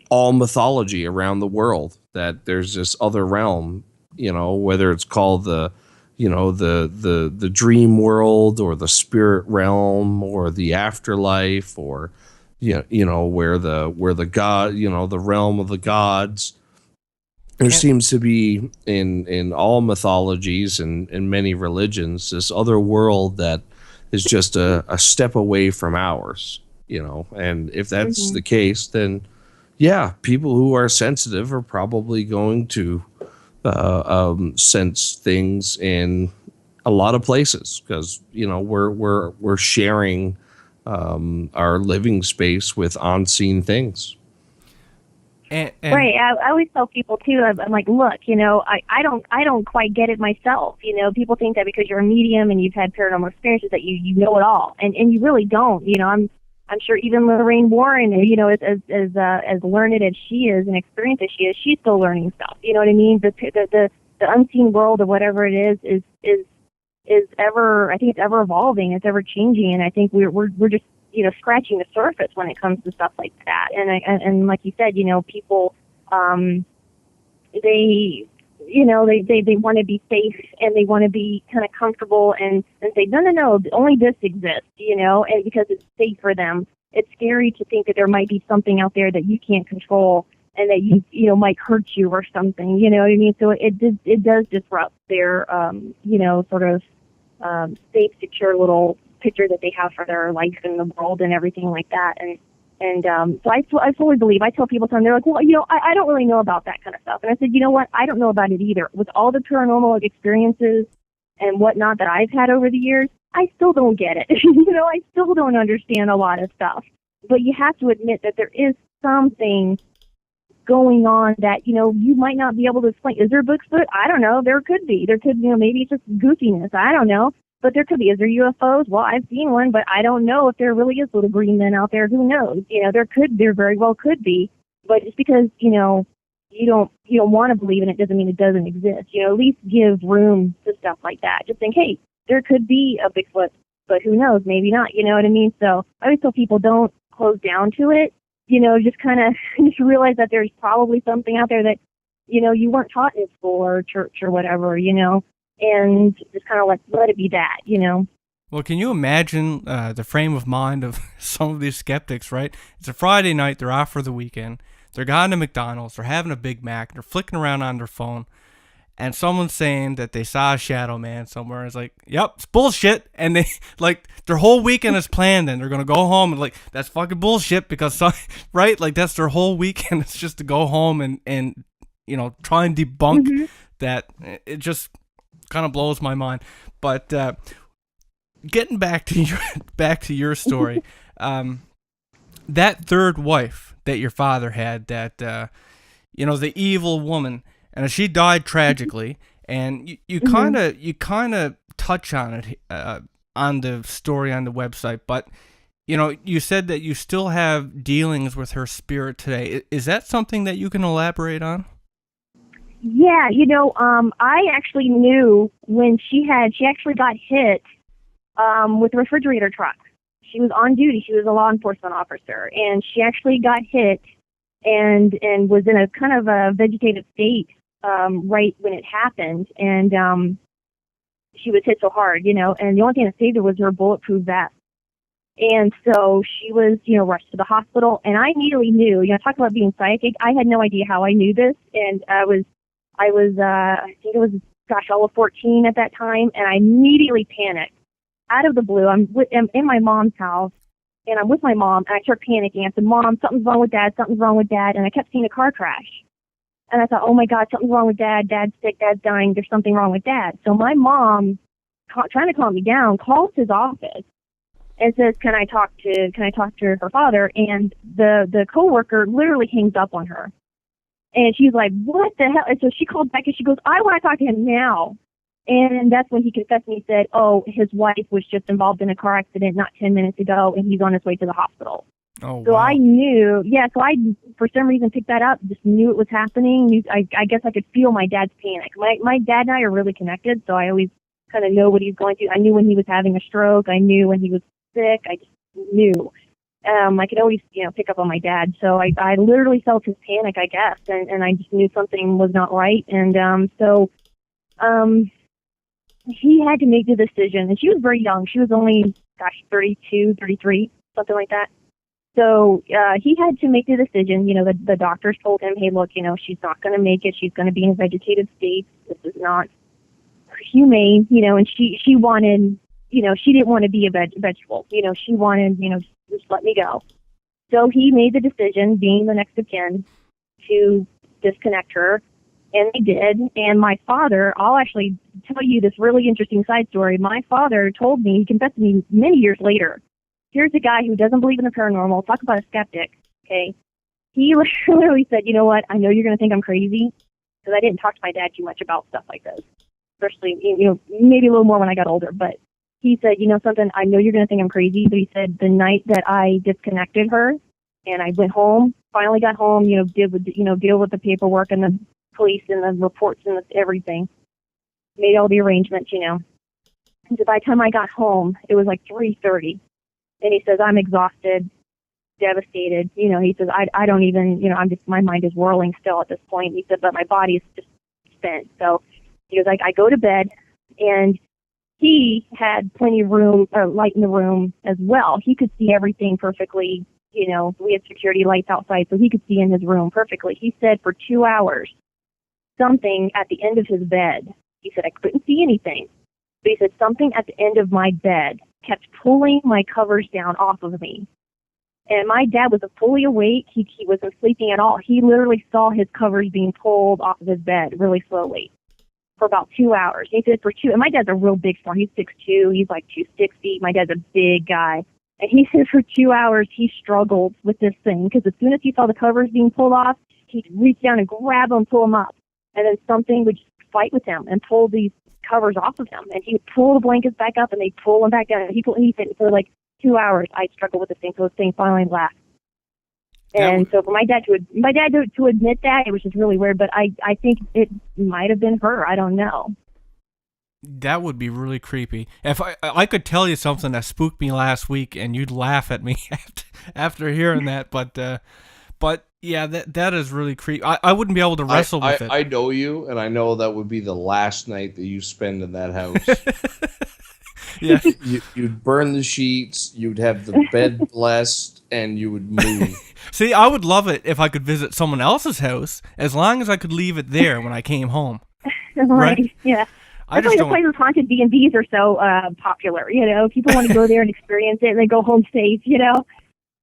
all mythology around the world, that there's this other realm, whether it's called the dream world or the spirit realm or the afterlife or where the god, the realm of the gods. There Can't- seems to be in all mythologies and in many religions this other world that is just a step away from ours. And if that's the case, then yeah, people who are sensitive are probably going to sense things in a lot of places because we're sharing our living space with unseen things. and Right. I always tell people too. I'm like, look, I don't quite get it myself. People think that because you're a medium and you've had paranormal experiences that you know it all, and you really don't. I'm sure even Lorraine Warren, as learned as she is and experienced as she is, she's still learning stuff. You know what I mean? The unseen world or whatever it is ever. I think it's ever evolving. It's ever changing, and I think we're just scratching the surface when it comes to stuff like that. And like you said, people, they want to be safe and they want to be kind of comfortable and say, no, only this exists, and because it's safe for them. It's scary to think that there might be something out there that you can't control and that you might hurt you or something, you know what I mean? So it does disrupt their, sort of safe, secure little picture that they have for their life in the world and everything like that. And so I fully believe. I tell people something, they're like, well, I don't really know about that kind of stuff. And I said, you know what? I don't know about it either. With all the paranormal experiences and whatnot that I've had over the years, I still don't get it. I still don't understand a lot of stuff. But you have to admit that there is something going on that, you might not be able to explain. Is there Bigfoot? I don't know. There could be. There could, maybe it's just goofiness. I don't know. But there could be. Is there UFOs? Well, I've seen one, but I don't know if there really is little green men out there. Who knows? There very well could be. But just because, you don't want to believe in it doesn't mean it doesn't exist. At least give room to stuff like that. Just think, hey, there could be a Bigfoot, but who knows? Maybe not. You know what I mean? So I always tell people don't close down to it. Just kind of just realize that there's probably something out there that, you weren't taught in school or church or whatever, and just kind of let it be that, Well, can you imagine the frame of mind of some of these skeptics, right? It's a Friday night, they're off for the weekend, they're going to McDonald's, they're having a Big Mac, they're flicking around on their phone, and someone's saying that they saw a shadow man somewhere. It's like, yep, it's bullshit. And they, their whole weekend is planned, and they're going to go home, and, that's fucking bullshit because, right? That's their whole weekend. It's just to go home and try and debunk that. It just kind of blows my mind. But getting back to your story, that third wife that your father had, that the evil woman, and she died tragically, and you kind of touch on it on the story on the website, but you said that you still have dealings with her spirit today. Is that something that you can elaborate on? Yeah, I actually knew when she actually got hit with a refrigerator truck. She was on duty. She was a law enforcement officer, and she actually got hit and was in a kind of a vegetative state right when it happened. And she was hit so hard, and the only thing that saved her was her bulletproof vest. And so she was, rushed to the hospital, and I immediately knew, talk about being psychic. I had no idea how I knew this, and I think it was, I was 14 at that time, and I immediately panicked. Out of the blue, I'm in my mom's house, and I'm with my mom, and I start panicking. I said, Mom, something's wrong with Dad, and I kept seeing a car crash. And I thought, oh my God, something's wrong with Dad, Dad's sick, Dad's dying, there's something wrong with Dad. So my mom, trying to calm me down, calls his office and says, can I talk to her father? And the coworker literally hangs up on her. And she's like, what the hell? And so she called back and she goes, I want to talk to him now. And that's when he confessed and he said, oh, his wife was just involved in a car accident not 10 minutes ago, and he's on his way to the hospital. Oh, so wow. I knew, so I, for some reason, picked that up, just knew it was happening. I guess I could feel my dad's panic. My dad and I are really connected, so I always kind of know what he's going through. I knew when he was having a stroke. I knew when he was sick. I just knew. I could always, pick up on my dad. So I literally felt his panic, I guess, and I just knew something was not right. And he had to make the decision. And she was very young. She was only, 32, 33, something like that. So he had to make the decision. The doctors told him, hey, look, she's not going to make it. She's going to be in a vegetative state. This is not humane, and she wanted, she didn't want to be a vegetable. She wanted, just let me go. So he made the decision, being the next of kin, to disconnect her, and they did. And my father, I'll actually tell you this really interesting side story. My father told me, he confessed to me many years later, here's a guy who doesn't believe in the paranormal. Talk about a skeptic, okay? He literally said, you know what, I know you're going to think I'm crazy, because I didn't talk to my dad too much about stuff like this, especially, maybe a little more when I got older. But he said, something, I know you're going to think I'm crazy, but he said the night that I disconnected her and I went home, finally got home, deal with the paperwork and the police and the reports and everything, made all the arrangements, And so by the time I got home, it was like 3:30. And he says, I'm exhausted, devastated. He says, I don't even, my mind is whirling still at this point. He said, but my body is just spent. So he goes, I go to bed, and he had plenty of room, light in the room as well. He could see everything perfectly. We had security lights outside, so he could see in his room perfectly. He said for 2 hours, something at the end of his bed. He said, I couldn't see anything. But he said, something at the end of my bed kept pulling my covers down off of me. And my dad was fully awake. He wasn't sleeping at all. He literally saw his covers being pulled off of his bed really slowly for about 2 hours. He said and my dad's a real big sport. He's 6'2". He's like 260. My dad's a big guy. And he said for 2 hours he struggled with this thing, because as soon as he saw the covers being pulled off, he'd reach down and grab them, pull them up. And then something would just fight with him and pull these covers off of him. And he would pull the blankets back up and they'd pull them back down. And he said for like 2 hours I struggled with this thing, so this thing finally left. And so for my dad to admit that, it was just really weird. But I think it might have been her. I don't know. That would be really creepy. If I could tell you something that spooked me last week, and you'd laugh at me after hearing that, but yeah, that is really creepy. I wouldn't be able to wrestle with it. I know you, and I know that would be the last night that you spend in that house. Yeah, you'd burn the sheets, you'd have the bed blessed, and you would move. See, I would love it if I could visit someone else's house, as long as I could leave it there when I came home. Right? Yeah. I That's just why the places haunted B&Bs are so popular. People want to go there and experience it, and they go home safe.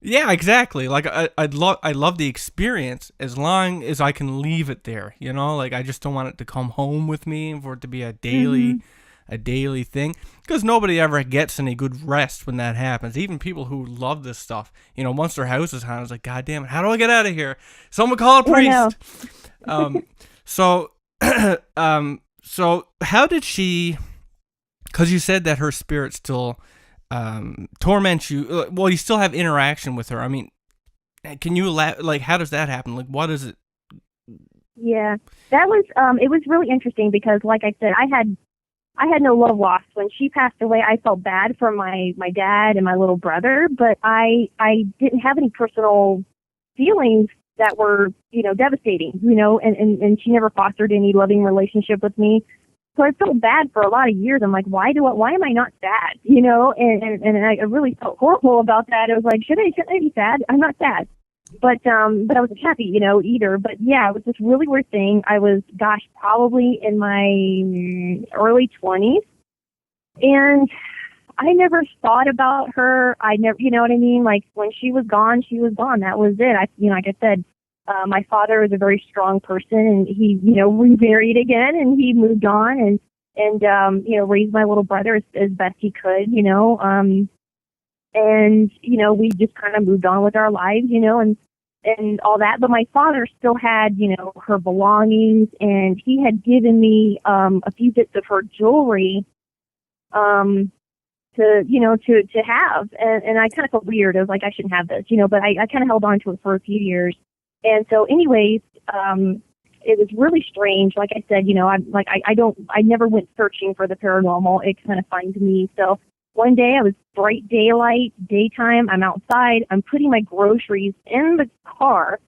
Yeah, exactly. Like I love the experience as long as I can leave it there. Like I just don't want it to come home with me, for it to be a daily thing. Because nobody ever gets any good rest when that happens. Even people who love this stuff, once their house is haunted, it's like, God damn it, how do I get out of here? Someone call a priest. So how did she? Because you said that her spirit still torments you. Well, you still have interaction with her. I mean, can you how does that happen? Like, what is it? Yeah, that was it was really interesting, because like I said, I had no love lost. When she passed away, I felt bad for my dad and my little brother, but I didn't have any personal feelings that were, devastating, and she never fostered any loving relationship with me. So I felt bad for a lot of years. I'm like, why am I not sad? And I really felt horrible about that. I was like, should I be sad? I'm not sad. But I wasn't happy, either. But yeah, it was this really weird thing. I was, probably in my early 20s. And I never thought about her. I never, you know what I mean? Like, when she was gone, she was gone. That was it. Like I said, my father was a very strong person, and he, remarried again, and he moved on and raised my little brother as best he could, and, we just kind of moved on with our lives, and all that. But my father still had, her belongings, and he had given me a few bits of her jewelry to have. And I kind of felt weird. I was like, I shouldn't have this, but I kind of held on to it for a few years. And so anyways, it was really strange. Like I said, I never went searching for the paranormal. It kind of finds me. So one day I was bright daytime. I'm outside. I'm putting my groceries in the car,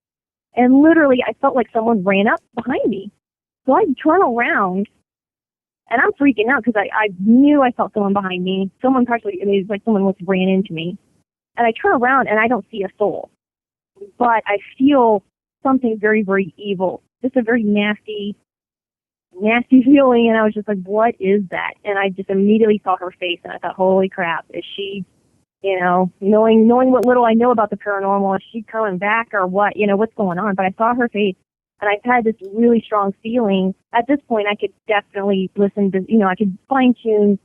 and literally I felt like someone ran up behind me. So I turn around, and I'm freaking out because I knew I felt someone behind me. It was like someone ran into me. And I turn around and I don't see a soul, but I feel something very, very evil. Just a very nasty feeling. And I was just like, what is that? And I just immediately saw her face, and I thought, holy crap, is she, knowing what little I know about the paranormal, is she coming back or what? What's going on? But I saw her face, and I've had this really strong feeling. At this point, I could definitely listen to, I could fine tune,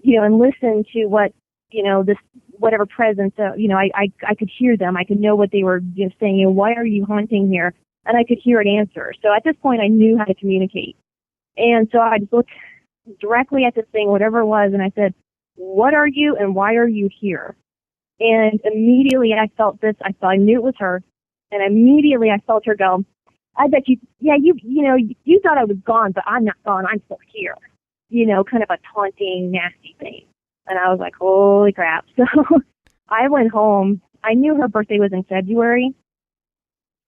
and listen to what, this whatever presence, I could hear them. I could know what they were saying. Why are you haunting here? And I could hear it answer. So at this point, I knew how to communicate. And so I just looked directly at this thing, whatever it was, and I said, what are you and why are you here? And immediately I felt this. I knew it was her. And immediately I felt her go, I bet you, you thought I was gone, but I'm not gone. I'm still here. Kind of a taunting, nasty thing. And I was like, holy crap. So I went home. I knew her birthday was in February,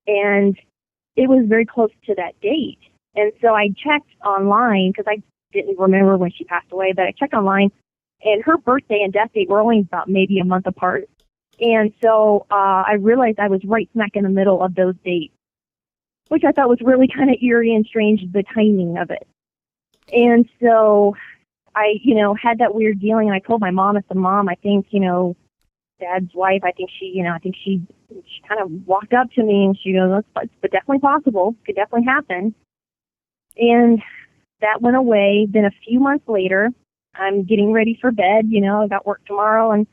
and it was very close to that date. And so I checked online, because I didn't remember when she passed away, but I checked online, and her birthday and death date were only about maybe a month apart. And so I realized I was right smack in the middle of those dates, which I thought was really kind of eerie and strange, the timing of it. And so I, had that weird feeling, and I told my mom, I said, Mom, I think, Dad's wife, I think she kind of walked up to me, and she goes, it's definitely possible. Could definitely happen. And that went away. Then a few months later, I'm getting ready for bed. I got work tomorrow, and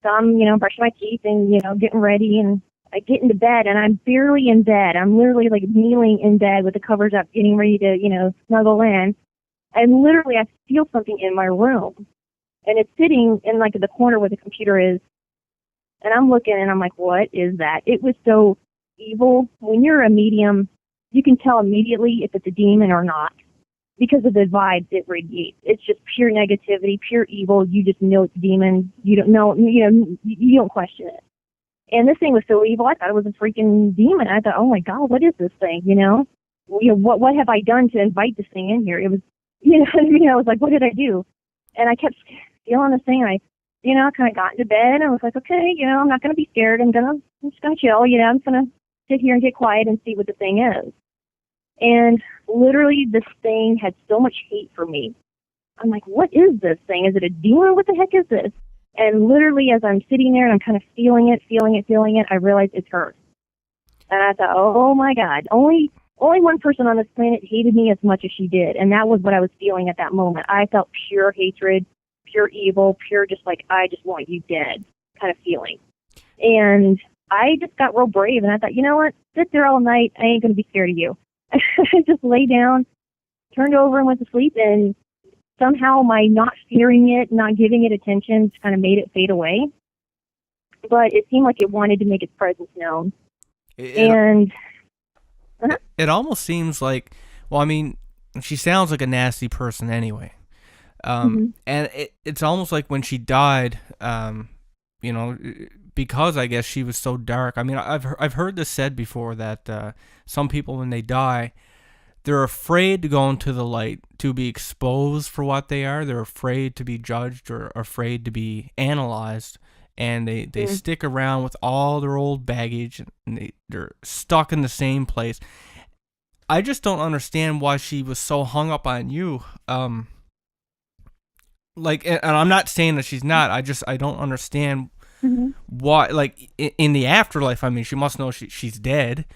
so I'm, brushing my teeth and, getting ready. And I get into bed, and I'm barely in bed. I'm literally like kneeling in bed with the covers up, getting ready to, snuggle in. And literally, I feel something in my room, and it's sitting in like the corner where the computer is. And I'm looking, and I'm like, what is that? It was so evil. When you're a medium, you can tell immediately if it's a demon or not, because of the vibes it radiates. It's just pure negativity, pure evil. You just know it's a demon. You don't know, you don't question it. And this thing was so evil, I thought it was a freaking demon. I thought, oh my God, what is this thing? What have I done to invite this thing in here? It was, I was like, what did I do? And I kept feeling this thing, and I kind of got into bed, and I was like, okay, I'm not going to be scared. I'm just going to chill. I'm going to sit here and get quiet and see what the thing is. And literally, this thing had so much hate for me. I'm like, what is this thing? Is it a demon? What the heck is this? And literally, as I'm sitting there and I'm kind of feeling it, I realized it's her. And I thought, oh my God, only one person on this planet hated me as much as she did. And that was what I was feeling at that moment. I felt pure hatred, pure evil, pure just like, I just want you dead kind of feeling. And I just got real brave, and I thought, you know what? Sit there all night. I ain't going to be scared of you. I just lay down, turned over, and went to sleep. And somehow my not fearing it, not giving it attention, kind of made it fade away. But it seemed like it wanted to make its presence known. It almost seems like, well, I mean, she sounds like a nasty person anyway. And it's almost like when she died, because I guess she was so dark. I mean, I've heard this said before that some people, when they die, they're afraid to go into the light, to be exposed for what they are. They're afraid to be judged or afraid to be analyzed, and they stick around with all their old baggage, and they're stuck in the same place. I just don't understand why she was so hung up on you. And I'm not saying that she's not. I don't understand why. Like in the afterlife, I mean, she must know she's dead.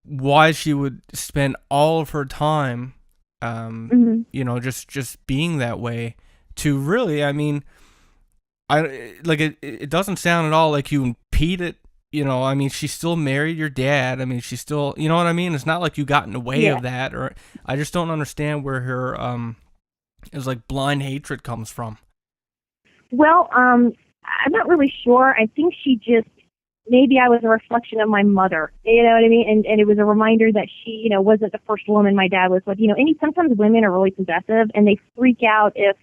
Why she would spend all of her time, just being that way. To really, I mean, it doesn't sound at all like you impede it. I mean, she still married your dad. I mean, she's still, you know what I mean? It's not like you got in the way of that. Or I just don't understand where her is like blind hatred comes from. Well, I'm not really sure. I think she just, maybe I was a reflection of my mother, you know what I mean? And it was a reminder that she, wasn't the first woman my dad was with. Sometimes women are really possessive, and they freak out if,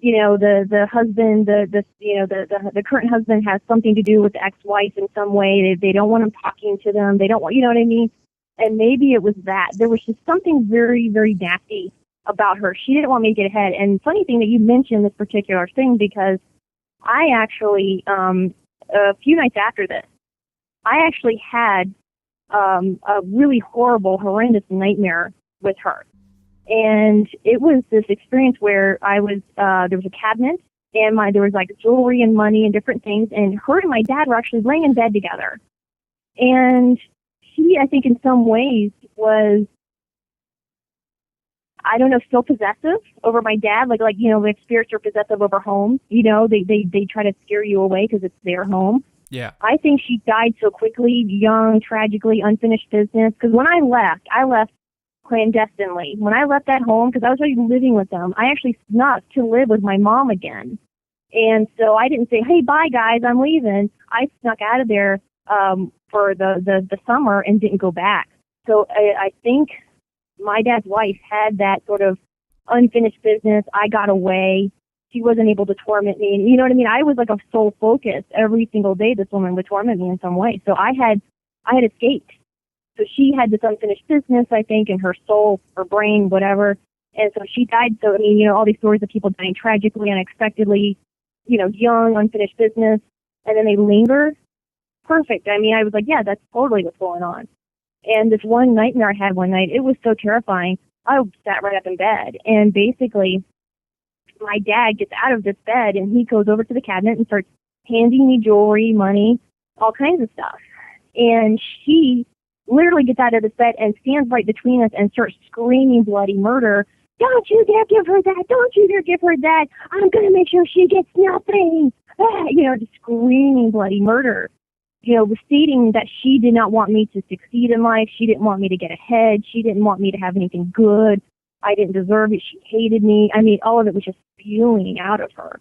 the husband, the current husband has something to do with the ex-wife in some way. They don't want him talking to them. They don't want, you know what I mean? And maybe it was that. There was just something very, very nasty about her. She didn't want me to get ahead. And funny thing that you mentioned this particular thing, because I actually, a few nights after this, I actually had a really horrible, horrendous nightmare with her. And it was this experience where I was, there was a cabinet, and there was like jewelry and money and different things, and her and my dad were actually laying in bed together. And she, I think in some ways was, I don't know, still possessive over my dad. Like, spirits are possessive over homes. They try to scare you away because it's their home. Yeah. I think she died so quickly, young, tragically, unfinished business. Because when I left clandestinely. When I left that home, because I was already living with them, I actually snuck to live with my mom again. And so I didn't say, hey, bye, guys, I'm leaving. I snuck out of there for the summer and didn't go back. So I think my dad's wife had that sort of unfinished business. I got away. She wasn't able to torment me. And you know what I mean? I was like a sole focus every single day. This woman would torment me in some way. So I had escaped. So she had this unfinished business, I think, in her soul, her brain, whatever. And so she died. So, I mean, all these stories of people dying tragically, unexpectedly, young, unfinished business, and then they linger. Perfect. I mean, I was like, yeah, that's totally what's going on. And this one nightmare I had one night, it was so terrifying. I sat right up in bed. And basically, my dad gets out of this bed, and he goes over to the cabinet and starts handing me jewelry, money, all kinds of stuff. And she literally gets out of this bed and stands right between us and starts screaming bloody murder. Don't you dare give her that. Don't you dare give her that. I'm going to make sure she gets nothing. Just screaming bloody murder. Stating that she did not want me to succeed in life. She didn't want me to get ahead. She didn't want me to have anything good. I didn't deserve it. She hated me. I mean, all of it was just spewing out of her.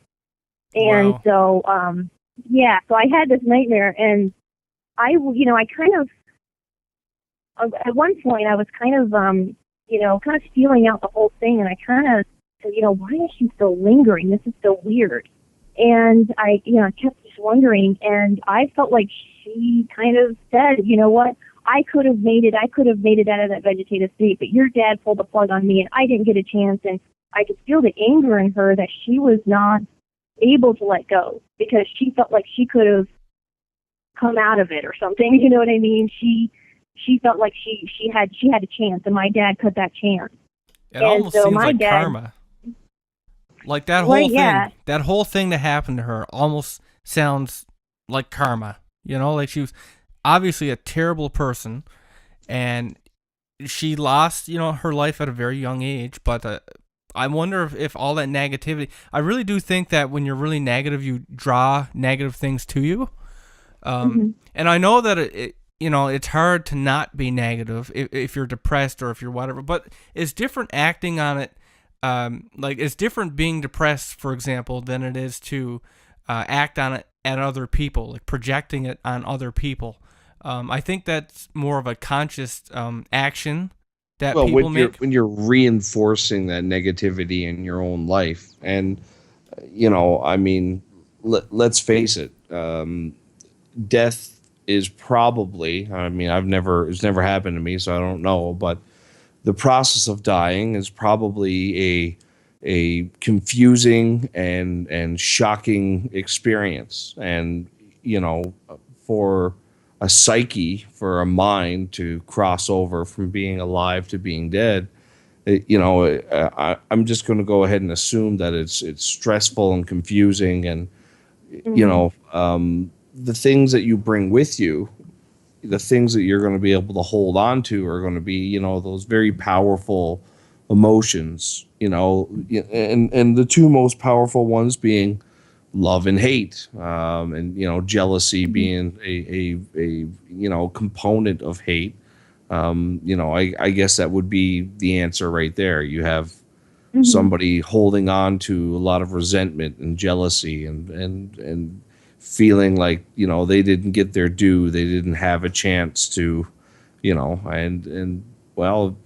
And Wow. so, so I had this nightmare, and I kind of, at one point I was kind of feeling out the whole thing, and I kind of said, why is she still lingering? This is so weird. And I kept just wondering, and I felt like she kind of said, you know what, I could have made it out of that vegetative state, but your dad pulled the plug on me, and I didn't get a chance. And I could feel the anger in her that she was not able to let go, because she felt like she could have come out of it or something. You know what I mean? She felt like she had a chance, and my dad cut that chance. It almost so seems my like dad, karma. Like that Right, whole thing, yeah. that whole thing that happened to her almost sounds like karma. Like she was obviously a terrible person, and she lost, her life at a very young age. But I wonder if all that negativity, I really do think that when you're really negative, you draw negative things to you. And I know that it's hard to not be negative if you're depressed or if you're whatever, but it's different acting on it. It's different being depressed, for example, than it is to act on it at other people, like projecting it on other people. I think that's more of a conscious action that Well, people make. when you're reinforcing that negativity in your own life, and I mean, let's face it, death is probably. I mean, it's never happened to me, so I don't know, but the process of dying is probably a confusing and shocking experience. And for a psyche, for a mind to cross over from being alive to being dead, I'm just going to go ahead and assume that it's stressful and confusing. And the things that you bring with you, the things that you're going to be able to hold on to are going to be, those very powerful emotions, and the two most powerful ones being love and hate, and jealousy being a component of hate. I guess that would be the answer right there. You have somebody holding on to a lot of resentment and jealousy and feeling like they didn't get their due, they didn't have a chance to, and well,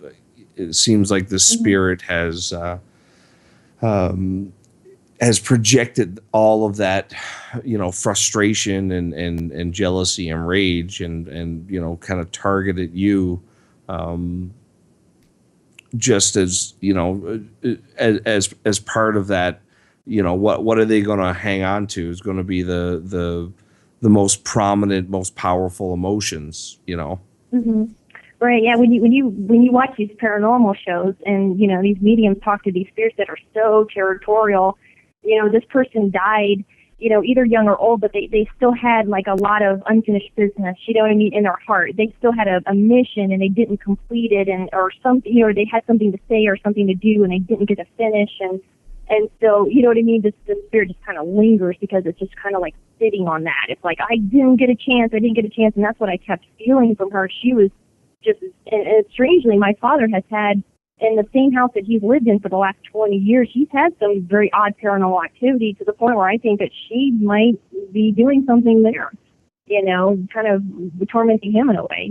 it seems like the spirit has projected all of that, frustration and jealousy and rage and kind of targeted you, just as as part of that what are they going to hang on to is going to be the most prominent, most powerful emotions. Hmm. Right. Yeah. When you watch these paranormal shows and these mediums talk to these spirits that are so territorial, this person died, either young or old, but they still had like a lot of unfinished business. You know what I mean? In their heart, they still had a mission and they didn't complete it, or something, or they had something to say or something to do and they didn't get to finish, and so, you know what I mean? This spirit just kind of lingers because it's just kind of like sitting on that. It's like, I didn't get a chance. And that's what I kept feeling from her. She was just, and strangely, my father has had, in the same house that he's lived in for the last 20 years, he's had some very odd paranormal activity to the point where I think that she might be doing something there, kind of tormenting him in a way,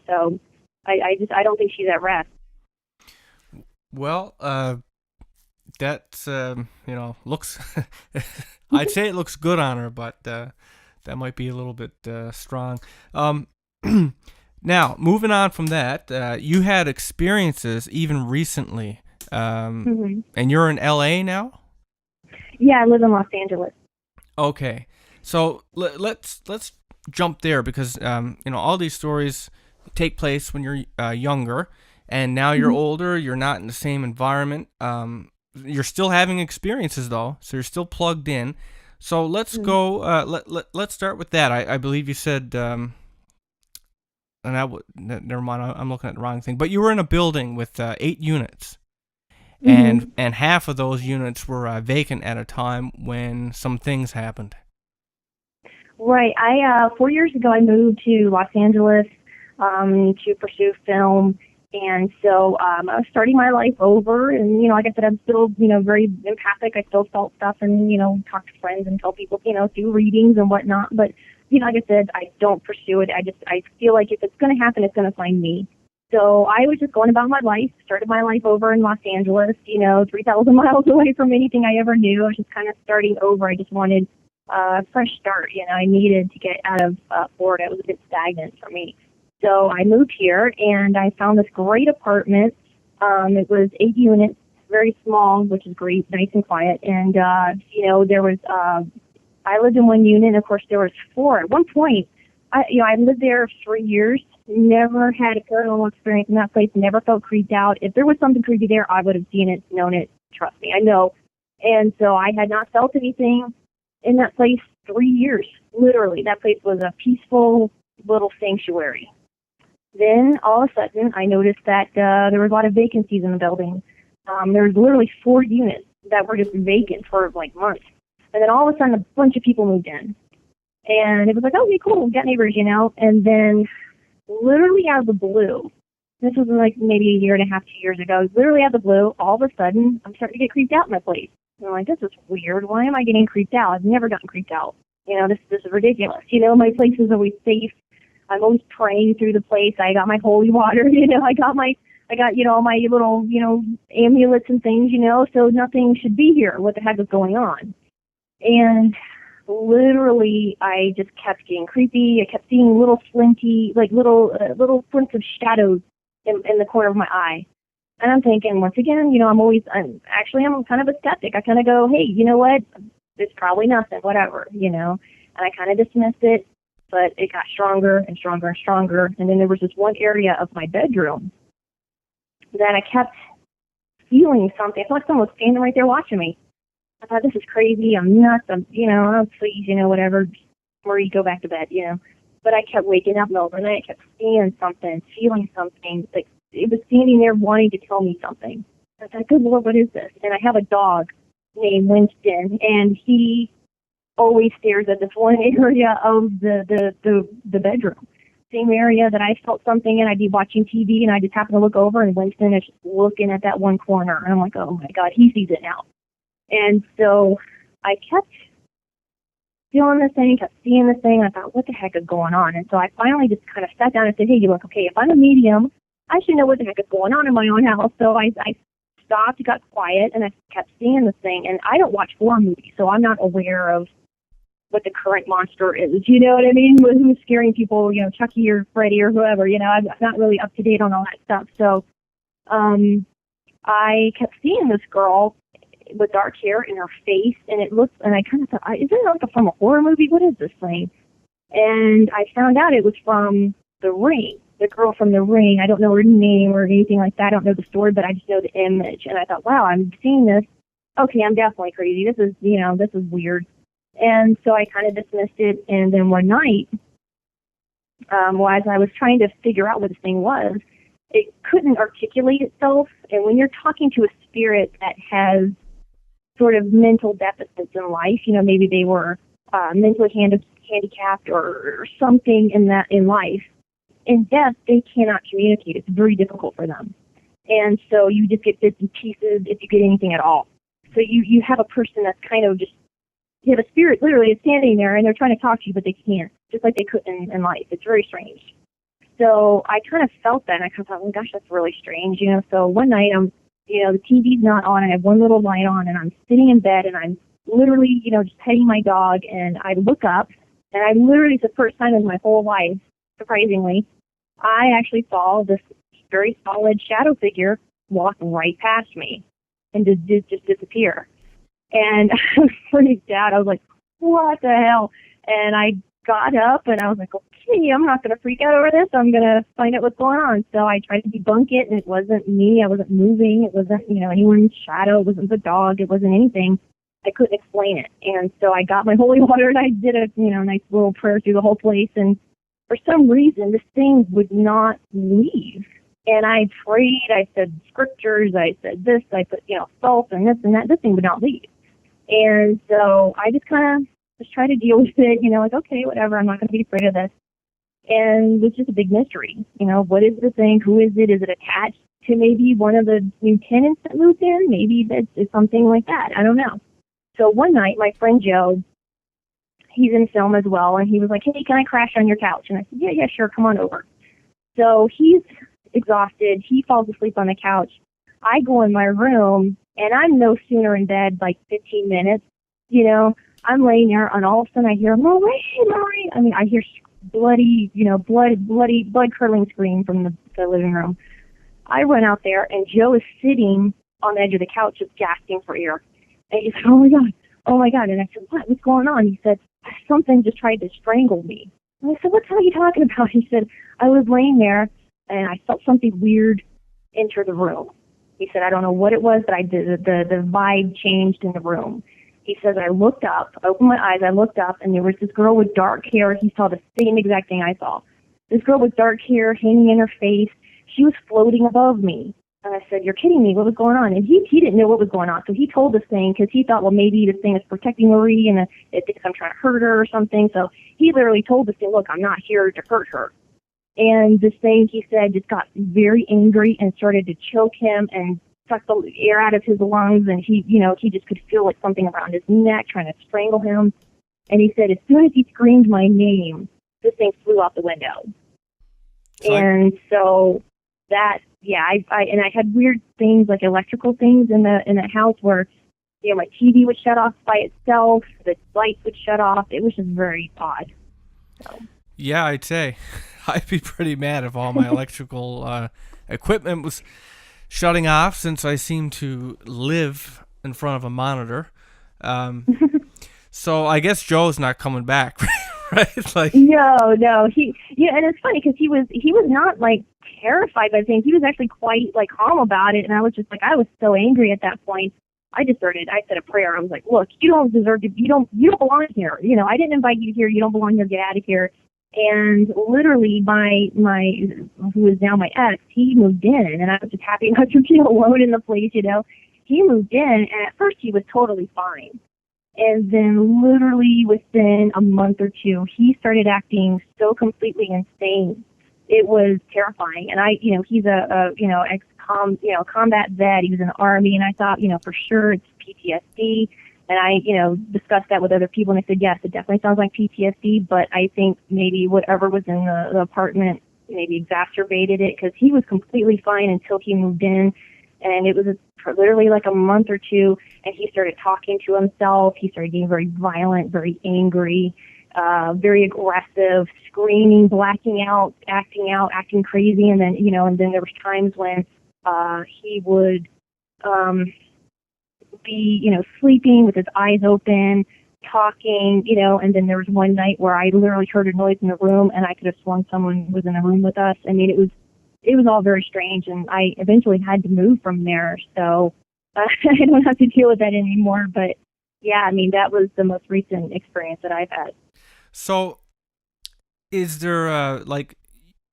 So I don't think she's at rest. Well, that's looks. I'd say it looks good on her, but that might be a little bit strong. Now, moving on from that, you had experiences even recently, and you're in LA now? Yeah, I live in Los Angeles. Okay, so let's jump there because all these stories take place when you're younger, and now you're older. You're not in the same environment. You're still having experiences though, so you're still plugged in. So let's go. Let's start with that. I believe you said. Never mind. I'm looking at the wrong thing. But you were in a building with 8 units, and half of those units were vacant at a time when some things happened. Right. 4 years ago, I moved to Los Angeles to pursue film, and so I was starting my life over. And like I said, I'm still very empathic. I still felt stuff, and talk to friends and tell people do readings and whatnot. But like I said, I don't pursue it. I feel like if it's going to happen, it's going to find me. So I was just going about my life, started my life over in Los Angeles, 3,000 miles away from anything I ever knew. I was just kind of starting over. I just wanted a fresh start. I needed to get out of Florida. It was a bit stagnant for me. So I moved here and I found this great apartment. It was 8 units, very small, which is great, nice and quiet. And, there was, I lived in 1 unit, and of course there was 4. At one point, I lived there 3 years, never had a paranormal experience in that place, never felt creeped out. If there was something creepy there, I would have seen it, known it, trust me, I know. And so I had not felt anything in that place 3 years, literally. That place was a peaceful little sanctuary. Then all of a sudden, I noticed that there was a lot of vacancies in the building. There was literally 4 units that were just vacant for like months. And then all of a sudden, a bunch of people moved in. And it was like, okay, cool, we got neighbors, And then literally out of the blue, this was like maybe a year and a half, 2 years ago, literally out of the blue, all of a sudden, I'm starting to get creeped out in my place. And I'm like, this is weird. Why am I getting creeped out? I've never gotten creeped out. This is ridiculous. My place is always safe. I'm always praying through the place. I got my holy water, I got all my little, amulets and things, so nothing should be here. What the heck is going on? And literally, I just kept getting creepy. I kept seeing little flinty, like little flints of shadows in the corner of my eye. And I'm thinking, once again, I'm kind of a skeptic. I kind of go, hey, you know what? It's probably nothing, whatever, And I kind of dismissed it, but it got stronger and stronger and stronger. And then there was this one area of my bedroom that I kept feeling something. I felt like someone was standing right there watching me. I thought, this is crazy. I'm nuts. Oh, please, whatever. Marie, go back to bed, But I kept waking up in the middle of the night. I kept seeing something, feeling something. Like it was standing there wanting to tell me something. I thought, good Lord, what is this? And I have a dog named Winston, and he always stares at this one area of the bedroom. Same area that I felt something in. I'd be watching TV, and I just happen to look over, and Winston is just looking at that one corner. And I'm like, oh, my God, he sees it now. And so I kept feeling this thing, kept seeing this thing. I thought, what the heck is going on? And so I finally just kind of sat down and said, hey, look, okay, if I'm a medium, I should know what the heck is going on in my own house. So I stopped, got quiet, and I kept seeing this thing. And I don't watch horror movies, so I'm not aware of what the current monster is. You know what I mean? Who's scaring people, Chucky or Freddy or whoever. I'm not really up to date on all that stuff. So I kept seeing this girl with dark hair in her face, and it looked, and I kind of thought, is it like from a horror movie? What is this thing? And I found out it was from The Ring, the girl from The Ring. I don't know her name or anything like that. I don't know the story, but I just know the image. And I thought, wow, I'm seeing this. Okay, I'm definitely crazy. This is, this is weird. And so I kind of dismissed it. And then one night, as I was trying to figure out what this thing was, it couldn't articulate itself. And when you're talking to a spirit that has sort of mental deficits in life, maybe they were mentally handicapped or something in life, in death, they cannot communicate. It's very difficult for them. And so you just get bits and pieces if you get anything at all. So you have a person that's kind of just, you have a spirit literally is standing there and they're trying to talk to you, but they can't, just like they couldn't in life. It's very strange. So I kind of felt that, and I kind of thought, oh gosh, that's really strange, So one night the TV's not on, I have one little light on, and I'm sitting in bed, and I'm literally, just petting my dog, and I look up, and I literally, it's the first time in my whole life, surprisingly, I actually saw this very solid shadow figure walk right past me and just disappear. And I was freaked out. I was like, what the hell? And I got up, and I was like, okay, I'm not going to freak out over this. I'm going to find out what's going on. So I tried to debunk it, and it wasn't me. I wasn't moving. It wasn't, anyone's shadow. It wasn't the dog. It wasn't anything. I couldn't explain it. And so I got my holy water, and I did a, nice little prayer through the whole place. And for some reason, this thing would not leave. And I prayed. I said scriptures. I said this. I put, salt and this and that. This thing would not leave. And so I just kind of just try to deal with it, like, okay, whatever. I'm not going to be afraid of this. And it's just a big mystery. What is the thing? Who is it? Is it attached to maybe one of the new tenants that moved in? Maybe it's something like that. I don't know. So one night, my friend Joe, he's in film as well, and he was like, hey, can I crash on your couch? And I said, yeah, sure, come on over. So he's exhausted. He falls asleep on the couch. I go in my room, and I'm no sooner in bed, like 15 minutes, I'm laying there, and all of a sudden I hear, Marie. I mean, I hear bloody, blood-curdling scream from the living room. I run out there, and Joe is sitting on the edge of the couch just gasping for air. And he said, oh my God. And I said, what's going on? He said, something just tried to strangle me. And I said, what the hell are you talking about? He said, I was laying there, and I felt something weird enter the room. He said, I don't know what it was, but the vibe changed in the room. He says, I looked up, opened my eyes, I looked up, and there was this girl with dark hair. He saw the same exact thing I saw. This girl with dark hair hanging in her face. She was floating above me. And I said, you're kidding me. What was going on? And he didn't know what was going on. So he told this thing because he thought, well, maybe this thing is protecting Marie and it thinks I'm trying to hurt her or something. So he literally told this thing, look, I'm not here to hurt her. And this thing, he said, just got very angry and started to choke him and suck the air out of his lungs. And he just could feel like something around his neck trying to strangle him. And he said, as soon as he screamed my name, this thing flew out the window. And so that, yeah, I had weird things like electrical things in the house where, my TV would shut off by itself, the lights would shut off. It was just very odd. So. Yeah, I'd say I'd be pretty mad if all my electrical equipment was shutting off, since I seem to live in front of a monitor. So I guess Joe's not coming back, right? Like, no. And it's funny because he was not like terrified by things. He was actually quite like calm about it, and I was just like, I was so angry at that point. I said a prayer. I was like, look, you don't deserve to, you don't belong here. I didn't invite you here. You don't belong here. Get out of here. And literally my who is now my ex, he moved in, and I was just happy not to be alone in the place, He moved in, and at first he was totally fine. And then literally within a month or two, he started acting so completely insane. It was terrifying. And he's a combat vet. He was in the Army, and I thought, for sure it's PTSD. And I, discussed that with other people, and they said, yes, it definitely sounds like PTSD, but I think maybe whatever was in the apartment maybe exacerbated it, because he was completely fine until he moved in. And it was literally like a month or two, and he started talking to himself. He started getting very violent, very angry, very aggressive, screaming, blacking out, acting crazy. And then, and then there was times when he would be, sleeping with his eyes open, talking, and then there was one night where I literally heard a noise in the room, and I could have sworn someone was in the room with us. I mean, it was all very strange, and I eventually had to move from there, so I don't have to deal with that anymore. But yeah, I mean, that was the most recent experience that I've had. So, is there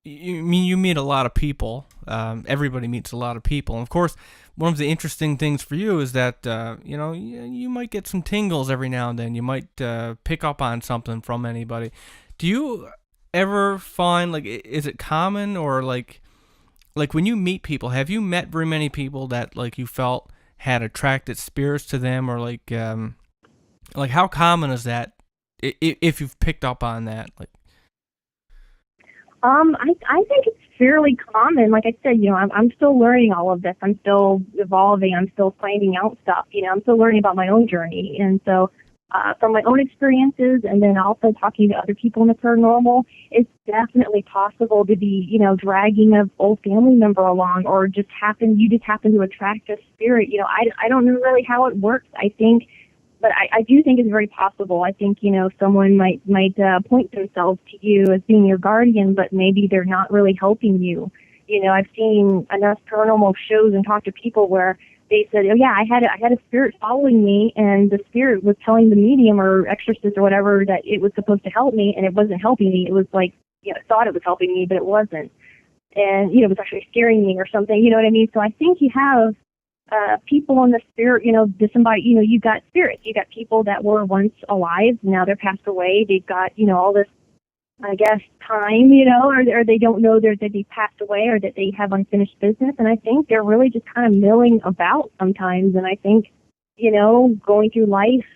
you meet a lot of people. Everybody meets a lot of people, and of course, one of the interesting things for you is that you might get some tingles every now and then. You might pick up on something from anybody. Do you ever find, like, is it common, or like when you meet people, have you met very many people that, like, you felt had attracted spirits to them, or like how common is that, if you've picked up on that? Like, I think it's fairly common. Like I said, I'm still learning all of this. I'm still evolving. I'm still finding out stuff. I'm still learning about my own journey. And so, from my own experiences, and then also talking to other people in the paranormal, it's definitely possible to be, dragging an old family member along, or you just happen to attract a spirit. I don't know really how it works. But I do think it's very possible. I think, someone might point themselves to you as being your guardian, but maybe they're not really helping you. I've seen enough paranormal shows and talked to people where they said, oh yeah, I had a spirit following me, and the spirit was telling the medium or exorcist or whatever that it was supposed to help me, and it wasn't helping me. It was like, it thought it was helping me, but it wasn't. And, it was actually scaring me or something, you know what I mean? So I think you have people in the spirit, disembodied, you've got spirits. You've got people that were once alive, now they're passed away. They've got, all this, I guess, time, or they don't know that they passed away, or that they have unfinished business. And I think they're really just kind of milling about sometimes. And I think, going through life,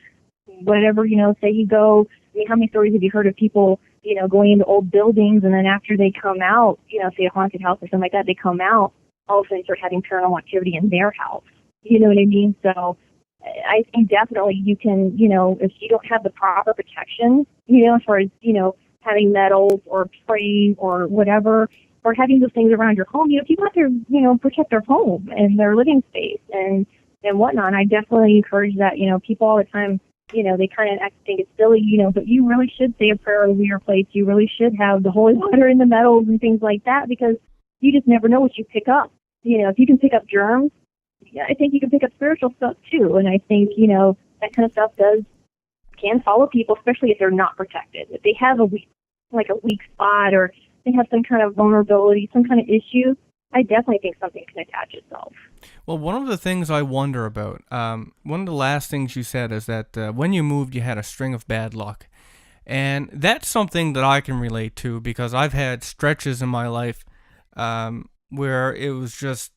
whatever, say you go, how many stories have you heard of people, going into old buildings, and then after they come out, say a haunted house or something like that, they come out, all of a sudden start having paranormal activity in their house. You know what I mean? So I think definitely you can, if you don't have the proper protection, as far as, having metals or spraying or whatever, or having those things around your home, people have to, protect their home and their living space and whatnot. And I definitely encourage that, people all the time, they kind of think it's silly, but you really should say a prayer over your place. You really should have the holy water in the metals and things like that, because you just never know what you pick up. If you can pick up germs, I think you can pick up spiritual stuff too. And I think, that kind of stuff can follow people, especially if they're not protected. If they have a weak spot, or they have some kind of vulnerability, some kind of issue, I definitely think something can attach itself. Well, one of the things I wonder about, one of the last things you said is that when you moved, you had a string of bad luck. And that's something that I can relate to, because I've had stretches in my life where it was just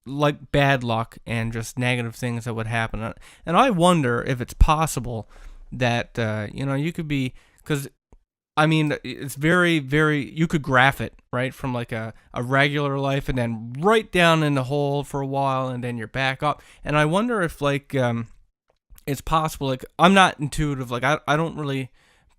like bad luck and just negative things that would happen. And I wonder if it's possible that, you could be, because, I mean, it's very, very, you could graph it, right, from like a regular life, and then right down in the hole for a while, and then you're back up. And I wonder if, like, it's possible, like, I'm not intuitive, like, I don't really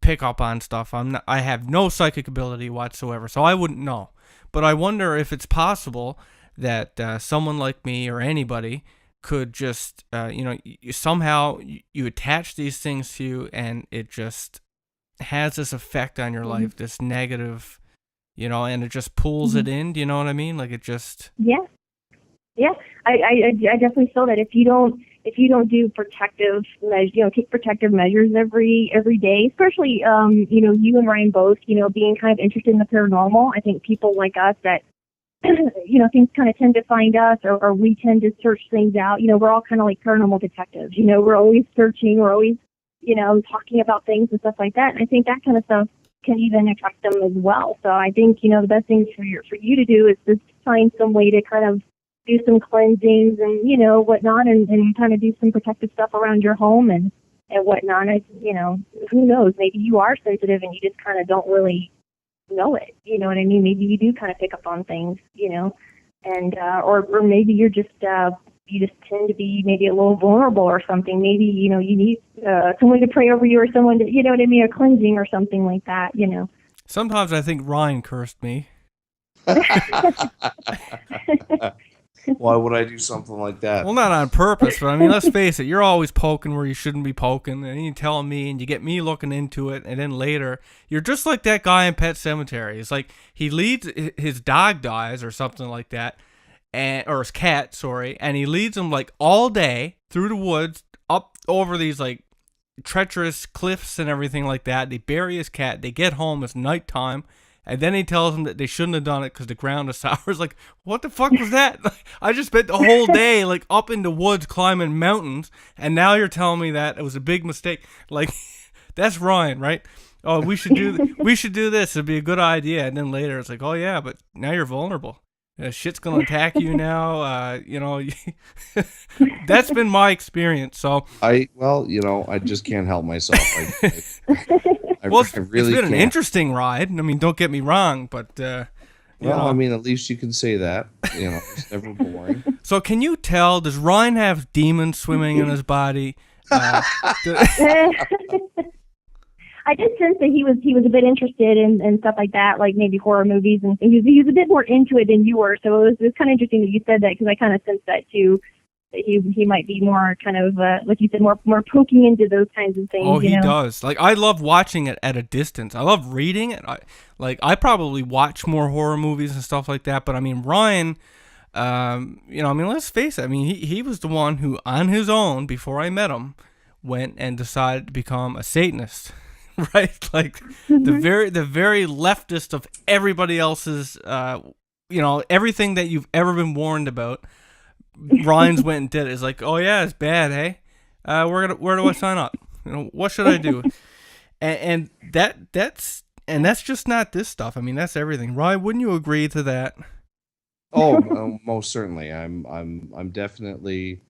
pick up on stuff. I have no psychic ability whatsoever, so I wouldn't know. But I wonder if it's possible that someone like me or anybody could just, somehow you attach these things to you, and it just has this effect on your life, this negative, and it just pulls it in. Do you know what I mean? Like, it just... Yeah. I definitely feel that if you don't do protective measures, take protective measures every day, especially, you and Ryan both, being kind of interested in the paranormal. I think people like us that, things kind of tend to find us, or we tend to search things out. We're all kind of like paranormal detectives. We're always searching, we're always, talking about things and stuff like that. And I think that kind of stuff can even attract them as well. So I think, the best thing for you to do is just find some way to kind of do some cleansings and, whatnot, and kind of do some protective stuff around your home and whatnot. Who knows? Maybe you are sensitive and you just kind of don't really know it. You know what I mean? Maybe you do kind of pick up on things, and, or maybe you're just, you just tend to be maybe a little vulnerable or something. Maybe, you need someone to pray over you, or someone to, a cleansing or something like that, Sometimes I think Ryan cursed me. Why would I do something like that? Well, not on purpose, but I mean, let's face it, you're always poking where you shouldn't be poking, and you tell me, and you get me looking into it, and then later, you're just like that guy in Pet Sematary. It's like he leads, his dog dies or something like that, or his cat, sorry, and he leads him like all day through the woods, up over these like treacherous cliffs and everything like that. They bury his cat, they get home, it's nighttime, and then he tells them that they shouldn't have done it because the ground is sour. It's like, what the fuck was that? I just spent the whole day like up in the woods climbing mountains, and now you're telling me that it was a big mistake. Like, that's Ryan, right? Oh, we should do this. It'd be a good idea. And then later it's like, oh yeah, but now you're vulnerable. Shit's gonna attack you now. That's been my experience. So I just can't help myself. I well, really it's been can't. an interesting ride. I mean, don't get me wrong, but I mean, at least you can say that. It's never boring. So can you tell? Does Ryan have demons swimming in his body? I did sense that he was a bit interested in stuff like that, like maybe horror movies, and he was a bit more into it than you were. So it was kind of interesting that you said that, because I kind of sensed that too. That he might be more kind of like you said, more poking into those kinds of things. Oh, he does. Like, I love watching it at a distance. I love reading it. I probably watch more horror movies and stuff like that. But I mean, Ryan, I mean, let's face it. I mean, he was the one who, on his own, before I met him, went and decided to become a Satanist. Right, like the very leftist of everybody else's, everything that you've ever been warned about. Ryan's went and did it. It's like, oh yeah, it's bad, hey. Where do I sign up? What should I do? And that's just not this stuff. I mean, that's everything. Ryan, wouldn't you agree to that? Oh, most certainly. I'm definitely.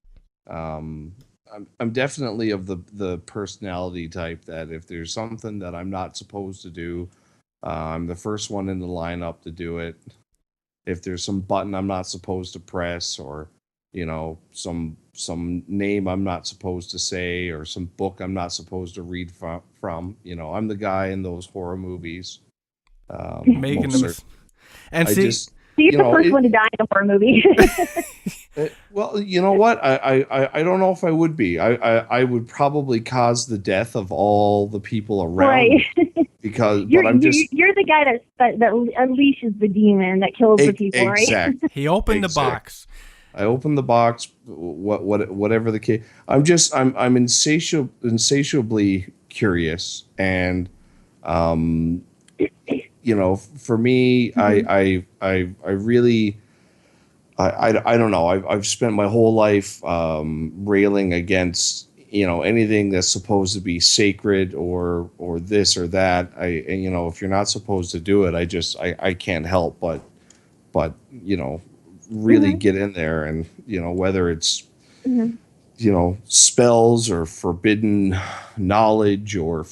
I'm definitely of the personality type that if there's something that I'm not supposed to do, I'm the first one in the lineup to do it. If there's some button I'm not supposed to press, or some name I'm not supposed to say, or some book I'm not supposed to read from, I'm the guy in those horror movies. Making them. And see. So you're the first one to die in a horror movie. Well, you know what? I don't know if I would be. I would probably cause the death of all the people around. Right. Because you're the guy that unleashes the demon that kills the people, right? Exactly. He opened the box. I opened the box. Whatever the case. I'm insatiably curious, and for me, I really, I don't know. I've spent my whole life railing against anything that's supposed to be sacred or this or that. If you're not supposed to do it, I can't help but really get in there, and whether it's spells or forbidden knowledge or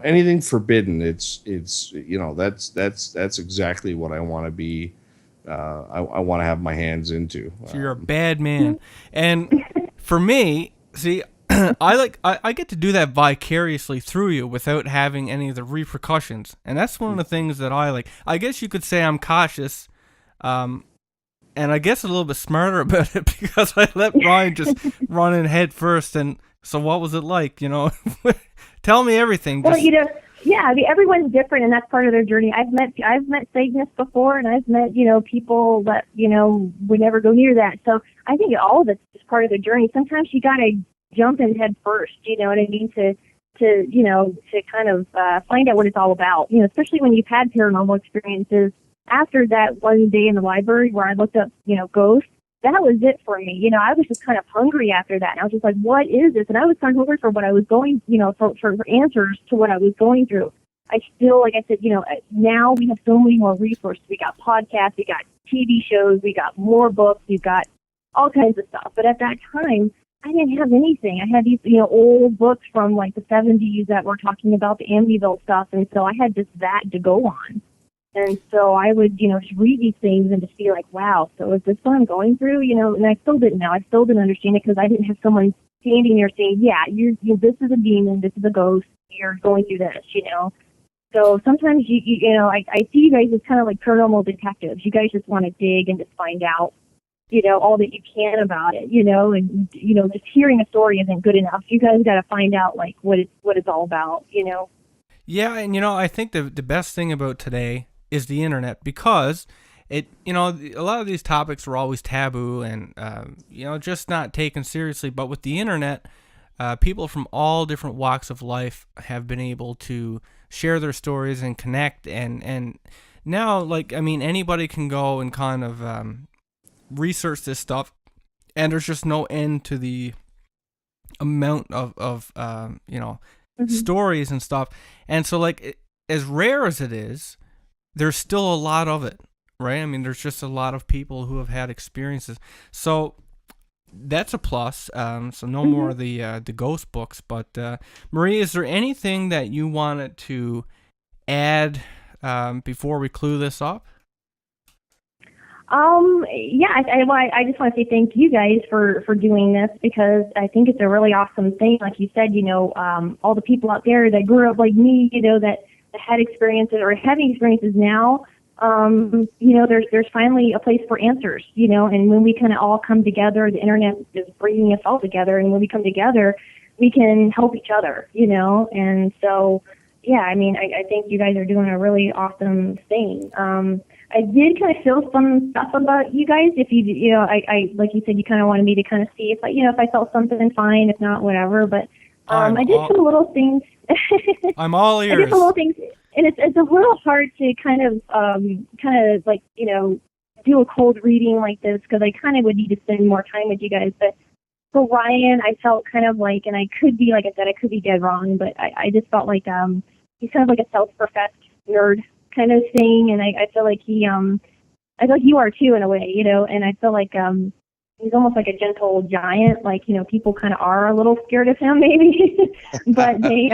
anything forbidden, it's that's exactly what I want to be. I want to have my hands into. So you're a bad man. And for me, see, I get to do that vicariously through you without having any of the repercussions, and that's one of the things that I like. I guess you could say I'm cautious, and I guess a little bit smarter about it because I let Ryan just run in head first. And so what was it like, Tell me everything. Well, yeah, I mean, everyone's different, and that's part of their journey. I've met Satanists before, and I've met, people that, would never go near that. So I think all of it's just part of the journey. Sometimes you got to jump in head first, you know what I mean, to kind of find out what it's all about, especially when you've had paranormal experiences. After that one day in the library where I looked up, ghosts, that was it for me. I was just kind of hungry after that. And I was just like, what is this? And I was kind of hungry for what I was going, for answers to what I was going through. I still, like I said, now we have so many more resources. We got podcasts, we got TV shows, we got more books, we've got all kinds of stuff. But at that time, I didn't have anything. I had these, old books from like the 70s that were talking about the Amityville stuff. And so I had just that to go on. And so I would, just read these things and just be like, wow, so is this what I'm going through? And I still didn't know. I still didn't understand it because I didn't have someone standing there saying, yeah, this is a demon, this is a ghost, you're going through this, So sometimes, I see you guys as kind of like paranormal detectives. You guys just want to dig and just find out, all that you can about it, and, just hearing a story isn't good enough. You guys got to find out, like, what it's all about. Yeah, and I think the best thing about today is the internet, because a lot of these topics were always taboo and just not taken seriously. But with the internet, people from all different walks of life have been able to share their stories and connect, and now, like, I mean, anybody can go and kind of research this stuff, and there's just no end to the amount of stories and stuff. And so, like, as rare as it is, there's still a lot of it, right? I mean, there's just a lot of people who have had experiences, so that's a plus. So no more of the ghost books. But Marie, is there anything that you wanted to add before we clue this up? Yeah, I just want to say thank you guys for doing this, because I think it's a really awesome thing. Like you said, all the people out there that grew up like me, that had experiences or having experiences now, there's finally a place for answers, and when we kind of all come together, the internet is bringing us all together, and when we come together, we can help each other, and so, yeah, I mean, I think you guys are doing a really awesome thing. I did kind of feel some stuff about you guys. If I like you said, you kind of wanted me to kind of see if I felt something, fine. If not, whatever. But I did some little things. I'm all ears. I did some little things, and it's a little hard to kind of like do a cold reading like this, because I kind of would need to spend more time with you guys. But for Ryan, I felt kind of like, and I could be, like I said, I could be dead wrong, but I just felt like he's kind of like a self-professed nerd kind of thing, and I feel like I feel like you are too, in a way, and I feel like he's almost like a gentle giant, like, people kind of are a little scared of him, maybe, but they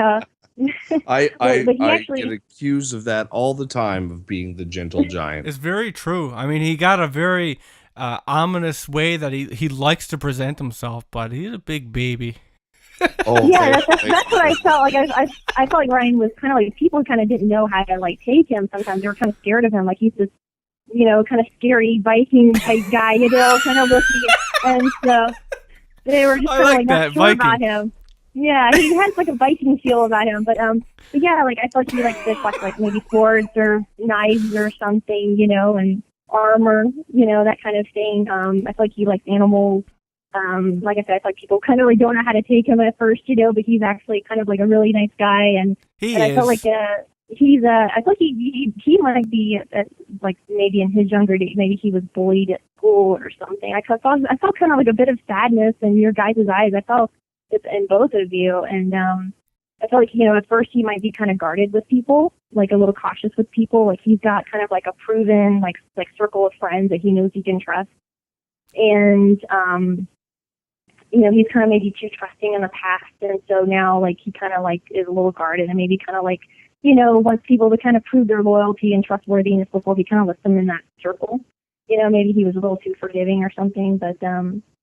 I actually get accused of that all the time, of being the gentle giant. It's very true. I mean, he got a very ominous way that he likes to present himself, but he's a big baby. Oh, yeah, that's what I felt like. I felt like Ryan was kind of like, people kind of didn't know how to like take him. Sometimes they were kind of scared of him, like he's this, kind of scary Viking type guy, kind of looking, and so they were just kind of like not sure about him. Yeah, he has like a Viking feel about him, but yeah, like I felt like he liked to collect like maybe swords or knives or something, and armor, that kind of thing. I feel like he likes animals. Like I said, I feel like people kind of like don't know how to take him at first, but he's actually kind of like a really nice guy, and I felt like he's I feel like he might be like maybe in his younger days, maybe he was bullied at school or something. I felt kind of like a bit of sadness in your guys' eyes. I felt it in both of you, and I felt like at first he might be kind of guarded with people, like a little cautious with people. Like he's got kind of like a proven like circle of friends that he knows he can trust, and he's kind of maybe too trusting in the past, and so now like he kind of like is a little guarded, and maybe kind of like wants people to kind of prove their loyalty and trustworthiness before he kind of lets them in that circle. Maybe he was a little too forgiving or something, but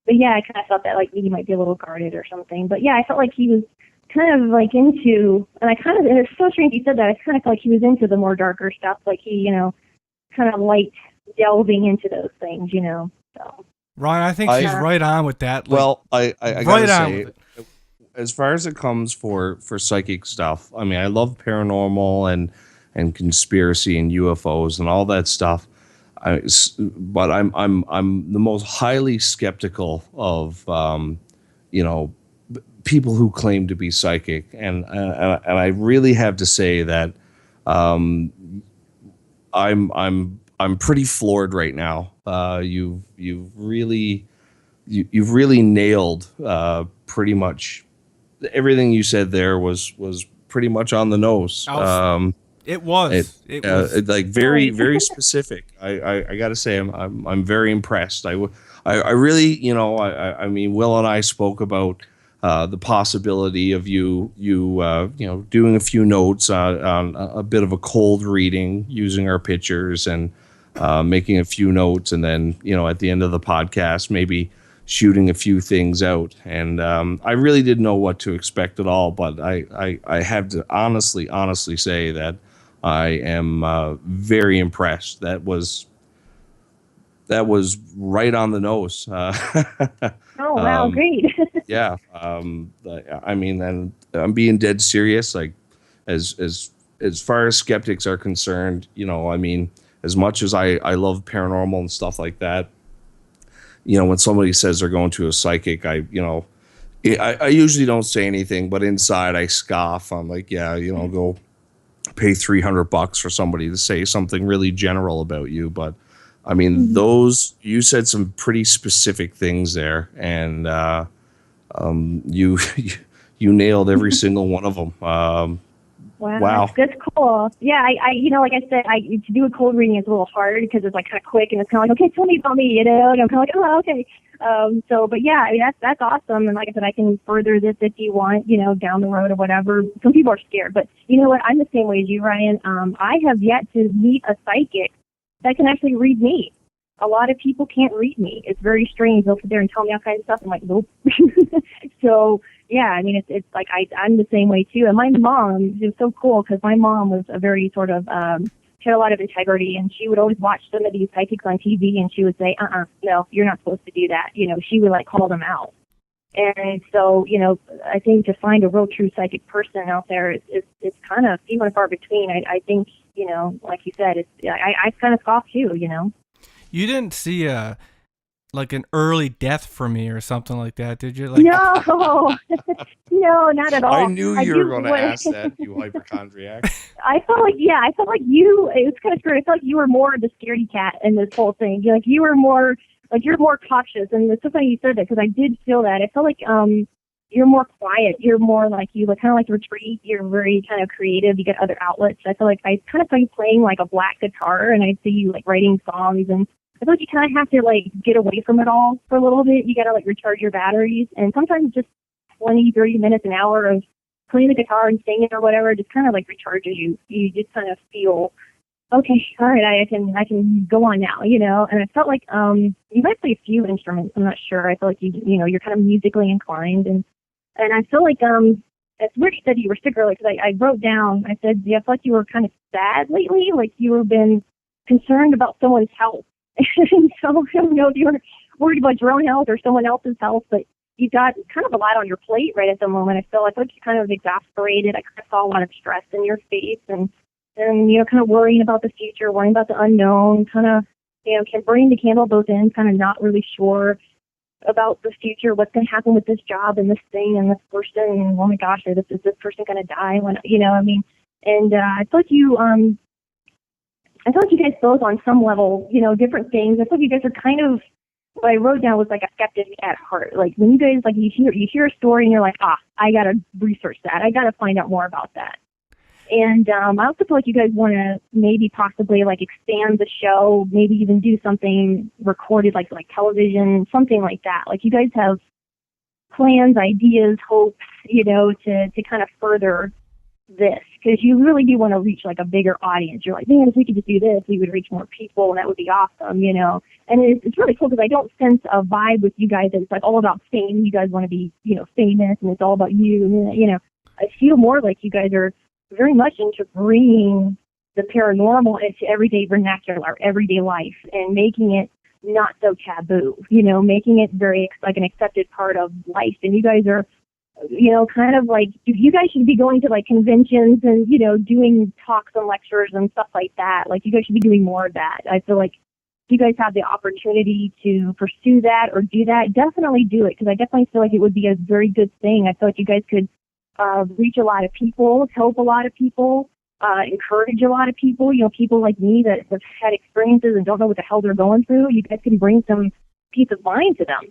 yeah, I kind of felt that like he might be a little guarded or something. But yeah, I felt like he was kind of like into, and it's so strange you said that. I kind of felt like he was into the more darker stuff, like he kind of liked delving into those things, so. Ryan, I think she's right on with that. Like, well, I right gotta on say, with it. As far as it comes for psychic stuff, I mean, I love paranormal and conspiracy and UFOs and all that stuff. But I'm the most highly skeptical of people who claim to be psychic, and I really have to say that I'm pretty floored right now. You've really nailed pretty much everything you said. There was pretty much on the nose. It was like very, very specific. I got to say, I'm very impressed. I really, I mean, Will and I spoke about the possibility of you doing a few notes on a bit of a cold reading using our pictures and making a few notes, and then at the end of the podcast maybe shooting a few things out. And I really didn't know what to expect at all, but I have to honestly say that I am very impressed. That was That was right on the nose. Oh, wow, great. Yeah. I mean, and I'm being dead serious. Like, as far as skeptics are concerned, I mean, as much as I love paranormal and stuff like that, when somebody says they're going to a psychic, I usually don't say anything, but inside I scoff. I'm like, yeah, go pay $300 for somebody to say something really general about you. But I mean, Mhm. you said some pretty specific things there, and you you nailed every single one of them. Wow, Wow. that's cool. Yeah, like I said, to do a cold reading is a little hard because it's like kind of quick and it's kind of like, okay, tell me about me, and I'm kind of like, oh, okay. But yeah, I mean, that's awesome. And like I said, I can further this if you want, down the road or whatever. Some people are scared, but you know what? I'm the same way as you, Ryan. I have yet to meet a psychic that can actually read me. A lot of people can't read me. It's very strange. They'll sit there and tell me all kinds of stuff. I'm like, nope. So yeah, I mean, it's like I'm the same way too. And my mom, it was so cool because my mom was a very sort of she had a lot of integrity, and she would always watch some of these psychics on TV, and she would say, no, you're not supposed to do that. She would like call them out. And so, I think to find a real true psychic person out there it's kind of few and far between. I think, like you said, I kind of scoff too. You didn't see like an early death for me or something like that, did you? Like, No, no, not at all. I knew you were going to what- ask that, you hypochondriac. I felt like you. It was kind of scary. I felt like you were more the scaredy cat in this whole thing. You were more like you're more cautious, and it's so funny you said that because I did feel that. I felt like you're more quiet. You're more like you kind of like retreat. You're very kind of creative. You get other outlets. I feel like I kind of saw you playing like a black guitar, and I see you like writing songs, and I feel like you kind of have to like get away from it all for a little bit. You got to like recharge your batteries, and sometimes just 20, 30 minutes, an hour of playing the guitar and singing or whatever just kind of like recharges you. You just kind of feel, okay, all right, I can go on now, And I felt like you might play a few instruments. I'm not sure. I feel like you're kind of musically inclined, and I feel like it's weird you said you were sick earlier because I wrote down. I said, yeah, I feel like you were kind of sad lately, like you have been concerned about someone's health. And so I don't know if you were worried about your own health or someone else's health, but you got kind of a lot on your plate right at the moment. I feel like you're kind of exasperated. I kind of saw a lot of stress in your face and kind of worrying about the future, worrying about the unknown, kind of, can burning the candle both ends, kind of not really sure about the future, what's going to happen with this job and this thing and this person, and oh my gosh, is this person going to die when, I mean, and I feel like I feel like you guys both on some level, different things. I feel like you guys are kind of, what I wrote down was like a skeptic at heart. Like when you guys, like you hear a story and you're like, I got to research that. I got to find out more about that. And I also feel like you guys want to maybe possibly like expand the show, maybe even do something recorded like television, something like that. Like you guys have plans, ideas, hopes, to kind of further this, because you really do want to reach like a bigger audience. You're like, man, if we could just do this, we would reach more people, and that would be awesome, And it's really cool because I don't sense a vibe with you guys that it's like all about fame. You guys want to be, famous, and it's all about you. I feel more like you guys are very much into bringing the paranormal into everyday vernacular, everyday life, and making it not so taboo. Making it very like an accepted part of life. And you guys are, kind of like, you guys should be going to like conventions and, doing talks and lectures and stuff like that. Like you guys should be doing more of that. I feel like if you guys have the opportunity to pursue that or do that, definitely do it. Because I definitely feel like it would be a very good thing. I feel like you guys could reach a lot of people, help a lot of people, encourage a lot of people, people like me that have had experiences and don't know what the hell they're going through. You guys can bring some peace of mind to them,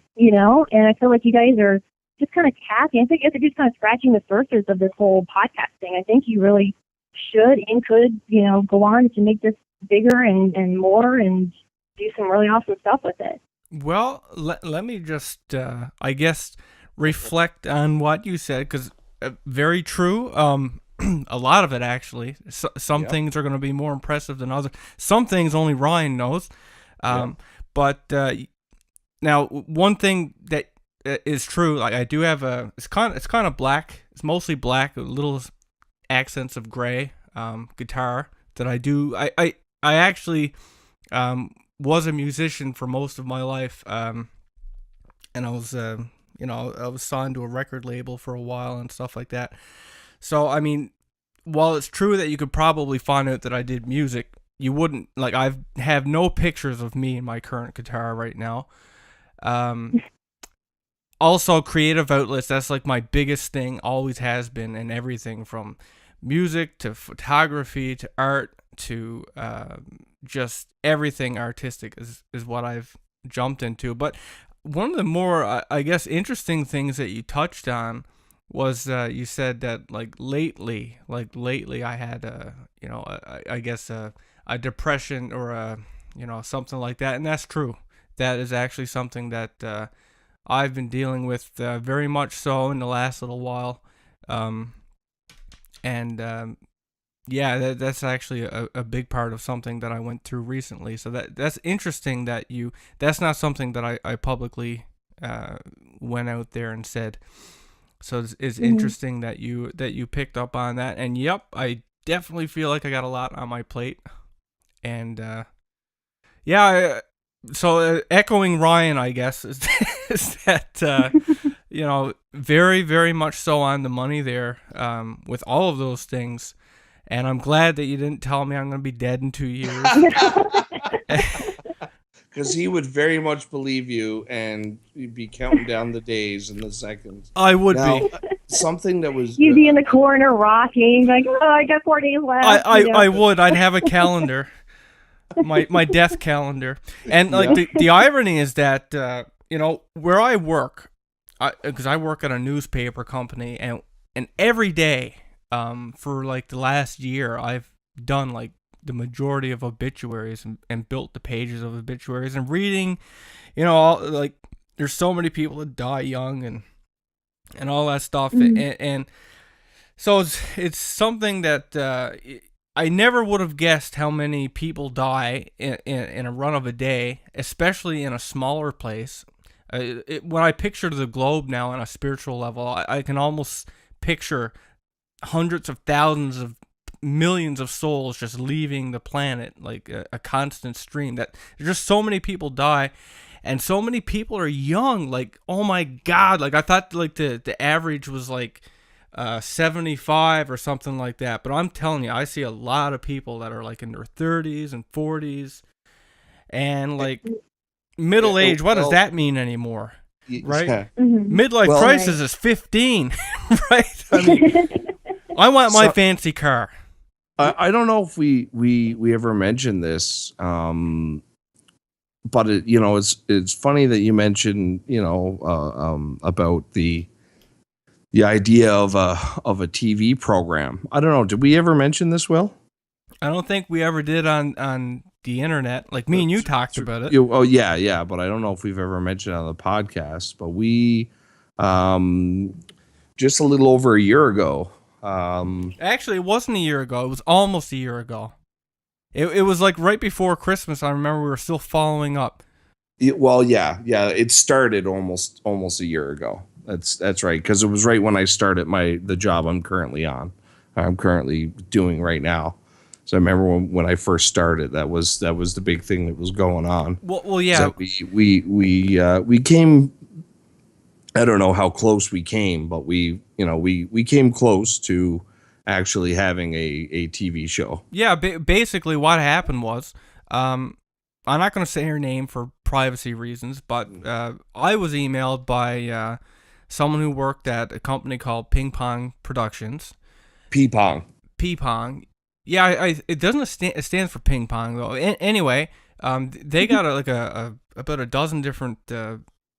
and I feel like you guys are just kind of tapping. I think you're just kind of scratching the surface of this whole podcast thing. I think you really should and could, go on to make this bigger and more and do some really awesome stuff with it. Well, let me just, I guess, reflect on what you said, because very true. A lot of it, actually. Some things are going to be more impressive than others. Some things only Ryan knows. But now, one thing that is true, like I do have it's kind of black. It's mostly black, little accents of gray guitar that I do. I actually was a musician for most of my life, and I was I was signed to a record label for a while and stuff like that. So I mean, while it's true that you could probably find out that I did music, you wouldn't like I have no pictures of me and my current guitar right now. Also, creative outlets, that's like my biggest thing, always has been, and everything from music to photography to art to just everything artistic is what I've jumped into. But one of the more, I guess, interesting things that you touched on was you said that lately I had I guess a depression or something like that, and that's true. That is actually something that I've been dealing with very much so in the last little while, that's actually a big part of something that I went through recently. So that's interesting that that's not something that I publicly went out there and said. So it's interesting that you picked up on that. And yep, I definitely feel like I got a lot on my plate. And so echoing Ryan, I guess, is that very, very much so on the money there with all of those things. And I'm glad that you didn't tell me I'm going to be dead in 2 years. Because he would very much believe you, and you'd be counting down the days and the seconds. I would be. Something that was... You'd be in the corner rocking, like, oh, I got 4 days left. I would. I'd have a calendar. My death calendar. And the irony is that where I work, because I work at a newspaper company, and every day for like the last year I've done like the majority of obituaries and built the pages of obituaries and reading, there's so many people that die young and all that stuff. And so it's something that I never would have guessed how many people die in a run of a day, especially in a smaller place. When I picture the globe now on a spiritual level, I can almost picture hundreds of thousands of millions of souls just leaving the planet, like a constant stream. That there's just so many people die, and so many people are young. Like, oh my God! Like I thought, like the average was like 75 or something like that. But I'm telling you, I see a lot of people that are like in their 30s and 40s, and like middle age. What does that mean anymore? Right? Yeah. Midlife crisis is 15, right? I mean, I want my fancy car. I don't know if we ever mentioned this, but it's funny that you mentioned about the idea of a TV program. I don't know. Did we ever mention this, Will? I don't think we ever did on the internet. Like me and you talked about it. Oh yeah, but I don't know if we've ever mentioned it on the podcast. But we just a little over a year ago. Actually, it wasn't a year ago. It was almost a year ago. It was like right before Christmas. I remember we were still following up. It started almost a year ago. That's right, because it was right when I started the job I'm currently doing right now. So I remember when I first started, that was the big thing that was going on. Well, yeah. So we came. I don't know how close we came, but we came close to actually having a TV show. Yeah, basically what happened was, I'm not going to say her name for privacy reasons, but I was emailed by someone who worked at a company called Ping Pong Productions. P-Pong. Yeah, it doesn't it stands for ping pong though. Anyway, they got about a dozen different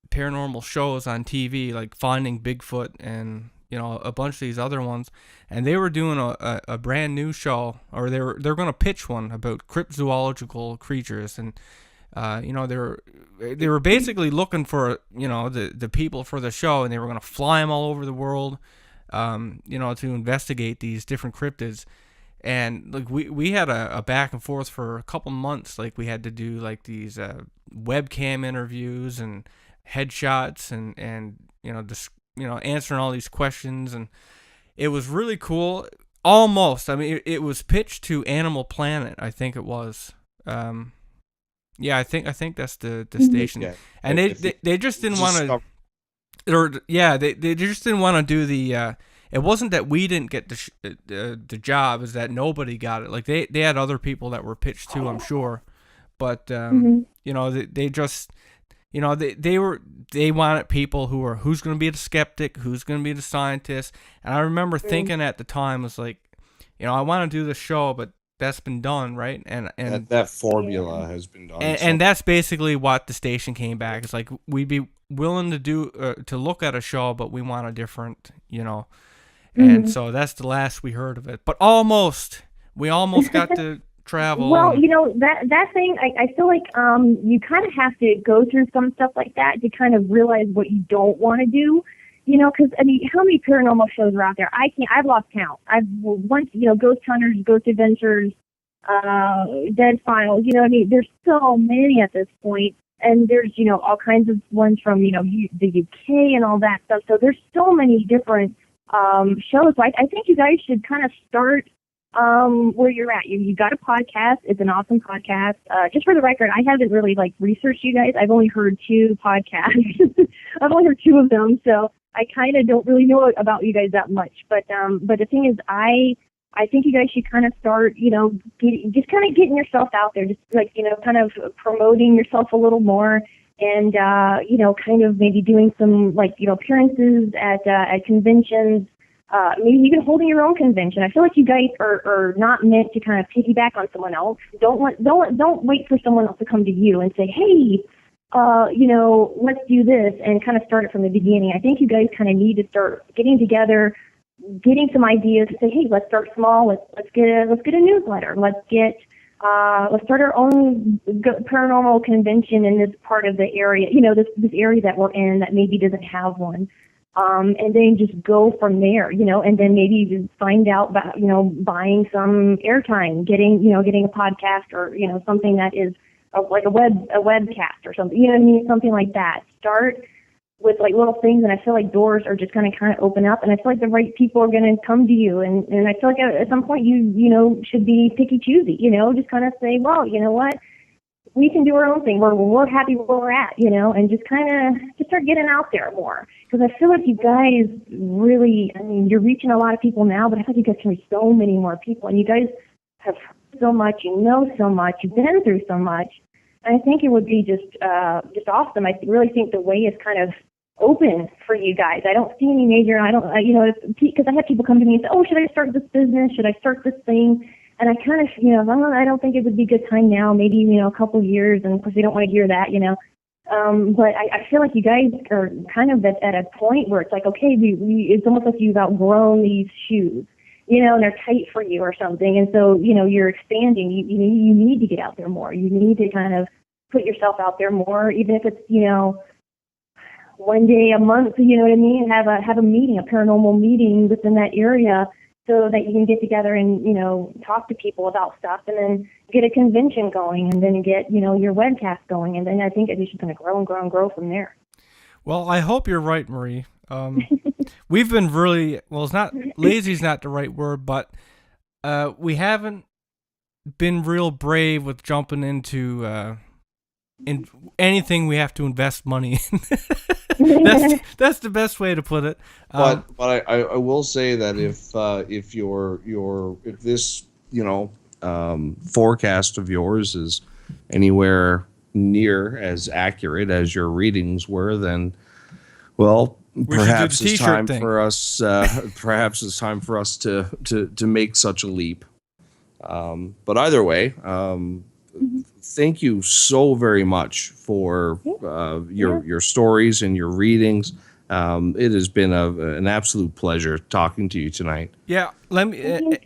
paranormal shows on TV, like Finding Bigfoot and a bunch of these other ones, and they were doing a brand new show, or they're going to pitch one about cryptozoological creatures, and they were basically looking for the people for the show, and they were going to fly them all over the world, to investigate these different cryptids. And like we had a back and forth for a couple months. Like we had to do like these webcam interviews and headshots and answering all these questions, and it was really cool. Almost, I mean, it was pitched to Animal Planet, I think it was, Yeah, I think that's the station, Yeah. and they just didn't want to, they just didn't want to do the. It wasn't that we didn't get the job; is that nobody got it. Like they had other people that were pitched to, I'm sure, but they just they wanted people who's going to be the skeptic, who's going to be the scientist, and I remember thinking at the time was like, I want to do the show, but that's been done, right? And that formula has been done. and that's basically what the station came back. It's like we'd be willing to do to look at a show, but we want a different, And so that's the last we heard of it. But we almost got to travel. Well, that thing, I feel like you kind of have to go through some stuff like that to kind of realize what you don't want to do. Because I mean, how many paranormal shows are out there? I've lost count. I've once, Ghost Hunters, Ghost Adventures, Dead Files. I mean, there's so many at this point, and there's all kinds of ones from the UK and all that stuff. So there's so many different shows. So I think you guys should kind of start where you're at. You got a podcast. It's an awesome podcast. Just for the record, I haven't really researched you guys. I've only heard 2 podcasts. I've only heard 2 of them, so I kind of don't really know about you guys that much. But the thing is, I think you guys should kind of start, just kind of getting yourself out there, just kind of promoting yourself a little more, and kind of maybe doing some appearances at conventions. Maybe even holding your own convention. I feel like you guys are not meant to kind of piggyback on someone else. Don't wait for someone else to come to you and say, hey, let's do this, and kind of start it from the beginning. I think you guys kind of need to start getting together, getting some ideas. Say, hey, let's start small. Let's get a newsletter. Let's start our own paranormal convention in this part of the area. This area that we're in that maybe doesn't have one. And then just go from there, and then maybe you find out about, buying some airtime, getting a podcast or, something that is like a webcast or something, you know what I mean? Something like that. Start with little things, and I feel like doors are just going to kind of open up, and I feel like the right people are going to come to you, and I feel like at some point you should be picky choosy, just kind of say, well, you know what? We can do our own thing. We're happy where we're at, and just kind of just start getting out there more. Because I feel like you guys really, I mean, you're reaching a lot of people now, but I feel like you guys can reach so many more people. And you guys have heard so much, so much, you've been through so much. And I think it would be just awesome. I really think the way is kind of open for you guys. I don't see any major, because I have people come to me and say, oh, should I start this business? Should I start this thing? And I kind of, I don't think it would be a good time now, maybe, a couple of years, and of course they don't want to hear that, but I feel like you guys are kind of at a point where it's like, okay, it's almost like you've outgrown these shoes, and they're tight for you or something, and so, you're expanding, you need to get out there more, you need to kind of put yourself out there more, even if it's, one day a month, you know what I mean, have a meeting, a paranormal meeting within that area, so that you can get together and, talk to people about stuff, and then get a convention going, and then get, your webcast going. And then I think it's just going to grow and grow and grow from there. Well, I hope you're right, Marie. We've been really, it's not, lazy is not the right word, but we haven't been real brave with jumping into in anything we have to invest money in. That's the best way to put it. But I will say that if this forecast of yours is anywhere near as accurate as your readings were, then perhaps it's time for us. Perhaps it's time for us to make such a leap. But either way, thank you so very much for your stories and your readings. It has been an absolute pleasure talking to you tonight. Yeah, let me.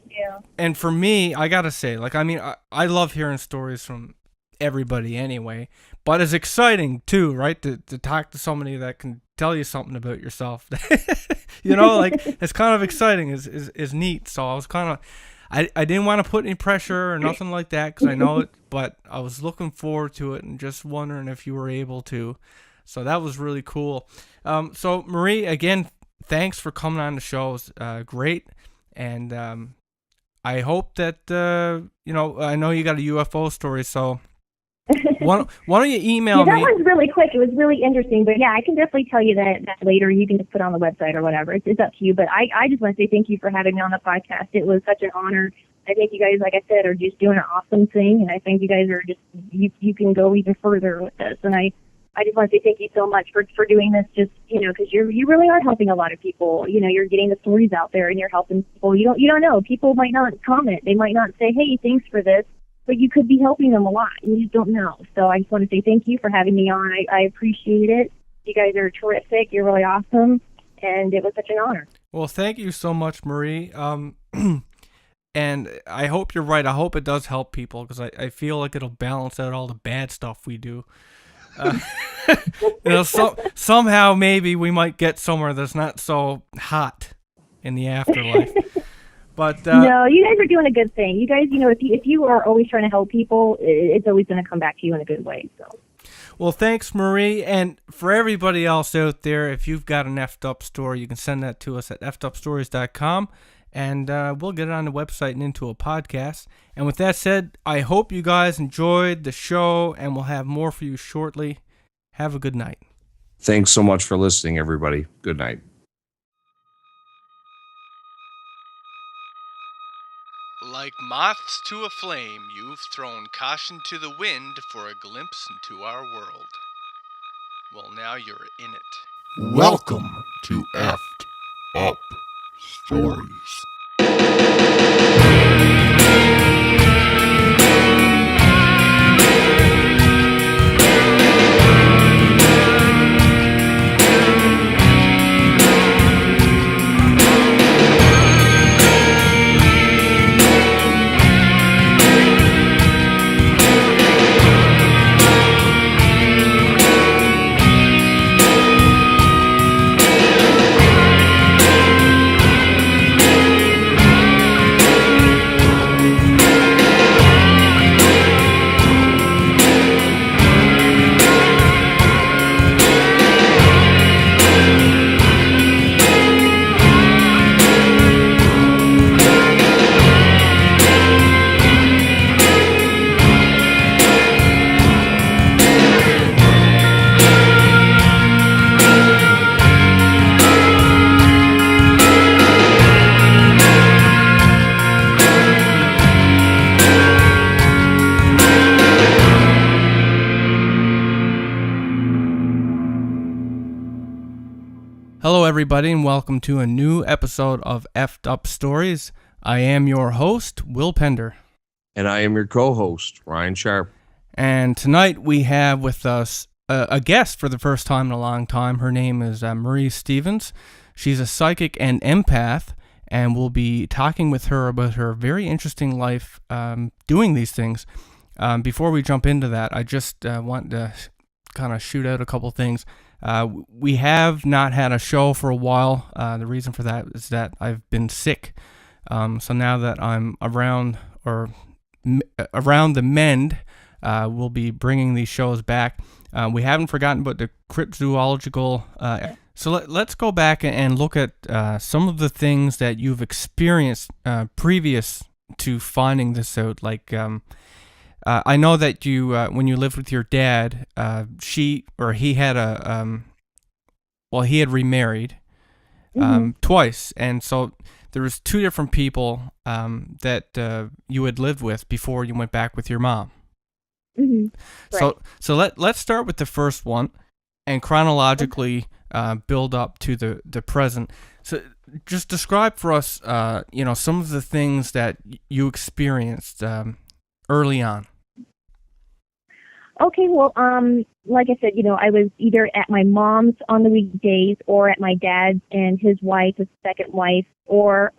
And for me, I gotta say, I love hearing stories from everybody anyway. But it's exciting too, right? To talk to somebody that can tell you something about yourself. It's kind of exciting. Is neat. So I was kind of. I didn't want to put any pressure or nothing like that because I know it, but I was looking forward to it and just wondering if you were able to. So that was really cool. So Marie, again, thanks for coming on the show. It was great. And I hope that, I know you got a UFO story, so Why don't you email Yeah, that me? one's really quick. It was really interesting. But yeah, I can definitely tell you that later. You can just put it on the website or whatever. It's up to you. But I just want to say thank you for having me on the podcast. It was such an honor. I think you guys, like I said, are just doing an awesome thing. And I think you guys are just, you can go even further with this. And I just want to say thank you so much for doing this, just, because you really are helping a lot of people. You're getting the stories out there and you're helping people. You don't know. People might not comment. They might not say, hey, thanks for this. But you could be helping them a lot, and you just don't know. So I just want to say thank you for having me on. I appreciate it. You guys are terrific. You're really awesome, and it was such an honor. Well, thank you so much, Marie. And I hope you're right. I hope it does help people, because I feel like it'll balance out all the bad stuff we do. Somehow maybe we might get somewhere that's not so hot in the afterlife. But no, you guys are doing a good thing. You guys, if you are always trying to help people, it's always going to come back to you in a good way. So. Well, thanks, Marie. And for everybody else out there, if you've got an effed up story, you can send that to us at effedupstories.com, and we'll get it on the website and into a podcast. And with that said, I hope you guys enjoyed the show, and we'll have more for you shortly. Have a good night. Thanks so much for listening, everybody. Good night. Like moths to a flame, you've thrown caution to the wind for a glimpse into our world. Well, now you're in it. Welcome to Effed Up Stories. Hello, everybody, and welcome to a new episode of Effed Up Stories. I am your host, Will Pender. And I am your co-host, Ryan Sharp. And tonight we have with us a guest for the first time in a long time. Her name is Marie Stevens. She's a psychic and empath, and we'll be talking with her about her very interesting life doing these things. Before we jump into that, I just want to kind of shoot out a couple things. We have not had a show for a while. The reason for that is that I've been sick. So now that I'm around the mend, we'll be bringing these shows back. We haven't forgotten about the cryptozoological. So let's go back and look at some of the things that you've experienced previous to finding this out. Like I know that you, when you lived with your dad, he had he had remarried twice, and so there was two different people that you had lived with before you went back with your mom. Mm-hmm. Right. So let's start with the first one, and chronologically build up to the present. So just describe for us, some of the things that you experienced early on. Okay, well, like I said, I was either at my mom's on the weekdays or at my dad's and his wife, his second wife, or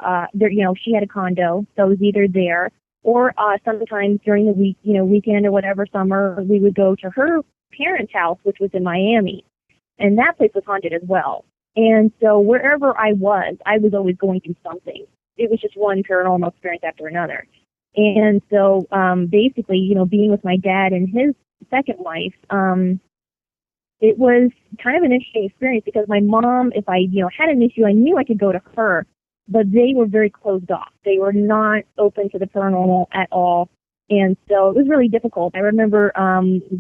she had a condo, so I was either there or sometimes during the week, weekend or whatever, summer, we would go to her parents' house, which was in Miami, and that place was haunted as well. And so wherever I was always going through something. It was just one paranormal experience after another. And so basically, being with my dad and his second wife, it was kind of an interesting experience because my mom, if I, had an issue, I knew I could go to her, but they were very closed off. They were not open to the paranormal at all. And so it was really difficult. I remember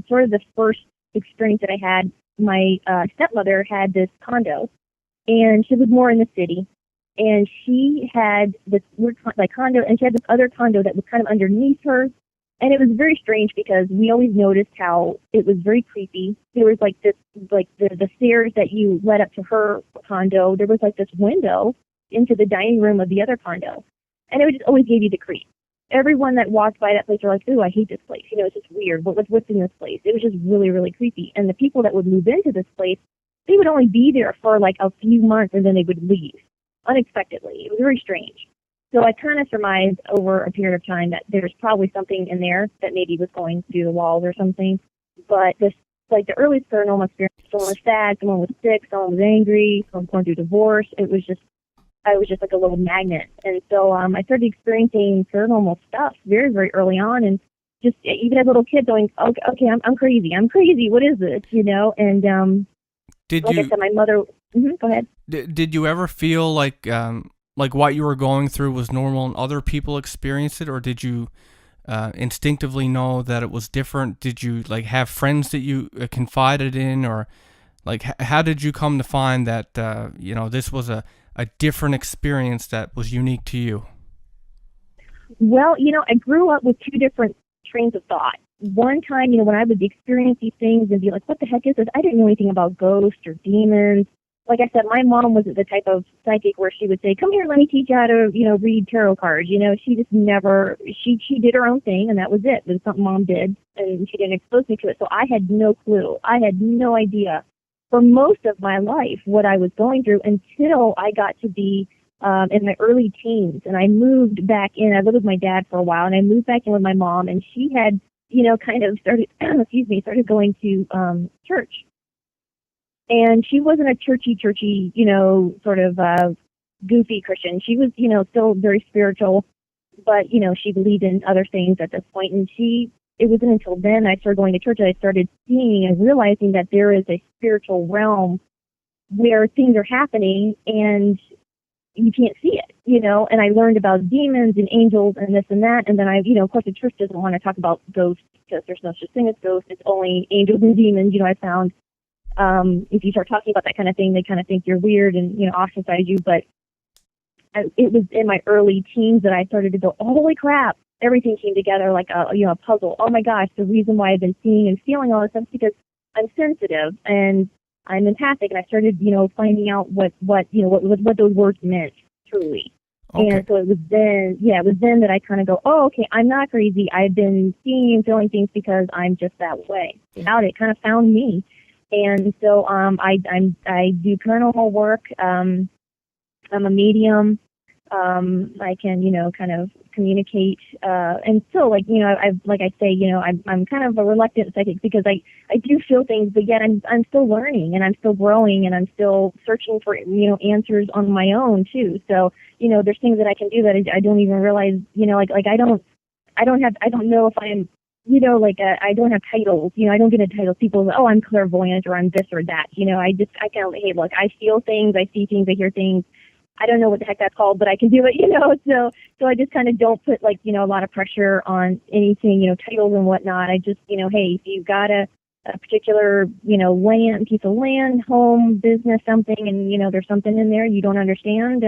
sort of the first experience that I had. My stepmother had this condo, and she was more in the city. And she had this weird condo, and she had this other condo that was kind of underneath her. And it was very strange because we always noticed how it was very creepy. There was like this, like the stairs that you led up to her condo. There was like this window into the dining room of the other condo, and it would just always gave you the creep. Everyone that walked by that place were like, "Ooh, I hate this place. You know, it's just weird. What's in this place?" It was just really, really creepy. And the people that would move into this place, they would only be there for like a few months, and then they would leave unexpectedly. It was very strange. So I kind of surmised over a period of time that there's probably something in there that maybe was going through the walls or something. But this, like the earliest paranormal experience, someone was sad, someone was sick, someone was angry, someone was going through divorce. I was just like a little magnet. And so I started experiencing paranormal stuff very, very early on, and just even as little kids going, okay, I'm crazy. What is this? You know? And I said, my mother. Go ahead. Did you ever feel like what you were going through was normal and other people experienced it, or did you instinctively know that it was different? Did you like have friends that you confided in, or like how did you come to find that this was a different experience that was unique to you? Well, I grew up with two different trains of thought. One time, when I would experience these things and be like, what the heck is this? I didn't know anything about ghosts or demons. Like I said, my mom was the type of psychic where she would say, come here, let me teach you how to, read tarot cards. She just never, she did her own thing, and that was it. It was something mom did, and she didn't expose me to it. So I had no clue. I had no idea for most of my life what I was going through until I got to be in my early teens. And I moved back in. I lived with my dad for a while, and I moved back in with my mom, and she had, kind of started, started going to church. And she wasn't a churchy, sort of goofy Christian. She was, still very spiritual, but, she believed in other things at this point. And it wasn't until then I started going to church that I started seeing and realizing that there is a spiritual realm where things are happening and you can't see it, and I learned about demons and angels and this and that. And then of course the church doesn't want to talk about ghosts because there's no such thing as ghosts. It's only angels and demons. I found if you start talking about that kind of thing, they kind of think you're weird and, ostracize you. But it was in my early teens that I started to go, holy crap, everything came together like a puzzle. Oh my gosh, the reason why I've been seeing and feeling all this stuff is because I'm sensitive and I'm empathic, and I started, finding out what those words meant truly. Okay. And so it was then that I kind of go, oh, okay, I'm not crazy. I've been seeing and feeling things because I'm just that way. Out it kind of found me. And so I do paranormal work. I'm a medium. I can, kind of communicate. And still, I'm kind of a reluctant psychic because I do feel things, but yet I'm still learning and I'm still growing and I'm still searching for, answers on my own too. So, there's things that I can do that I don't even realize, I don't know if I'm, I don't have titles, I don't get a title. People say, oh, I'm clairvoyant or I'm this or that. I can, hey, look, I feel things, I see things, I hear things. I don't know what the heck that's called, but I can do it, so I just kind of don't put a lot of pressure on anything, titles and whatnot. I just, hey, if you've got a particular, piece of land, home, business, something, and, there's something in there you don't understand,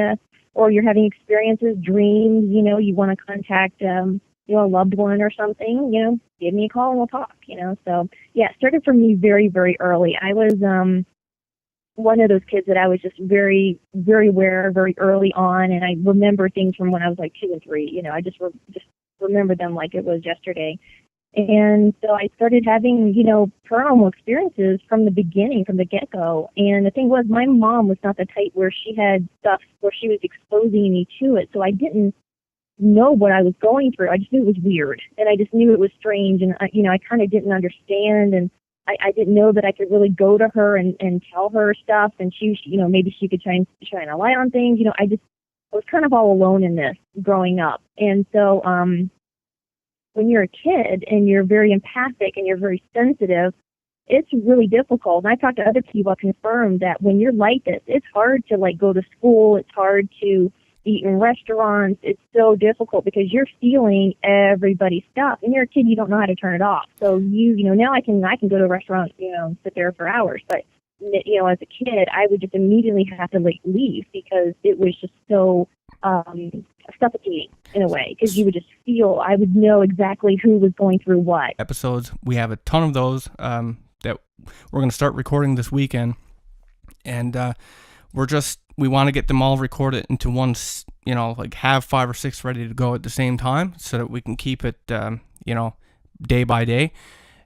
or you're having experiences, dreams, you want to contact, a loved one or something, give me a call and we'll talk, So, yeah, it started for me very, very early. I was one of those kids that I was just very, very aware very early on, and I remember things from when I was like 2 and 3. I just remember them like it was yesterday. And so I started having, paranormal experiences from the beginning, from the get-go. And the thing was, my mom was not the type where she had stuff where she was exposing me to it, so I didn't know what I was going through. I just knew it was weird, and I just knew it was strange, and I kind of didn't understand, and I didn't know that I could really go to her and tell her stuff, and she maybe she could shine a light on things. I was kind of all alone in this growing up, and so when you're a kid and you're very empathic and you're very sensitive, it's really difficult. And I talked to other people that confirm that when you're like this, it's hard to go to school. It's hard to eat in restaurants. It's so difficult because you're feeling everybody's stuff, and you're a kid, you don't know how to turn it off. So now I can go to a restaurant, sit there for hours, but as a kid, I would just immediately have to leave because it was just so suffocating in a way, because you would just feel, I would know exactly who was going through what. Episodes, we have a ton of those that we're going to start recording this weekend, and we want to get them all recorded into one, have 5 or 6 ready to go at the same time so that we can keep it, day by day.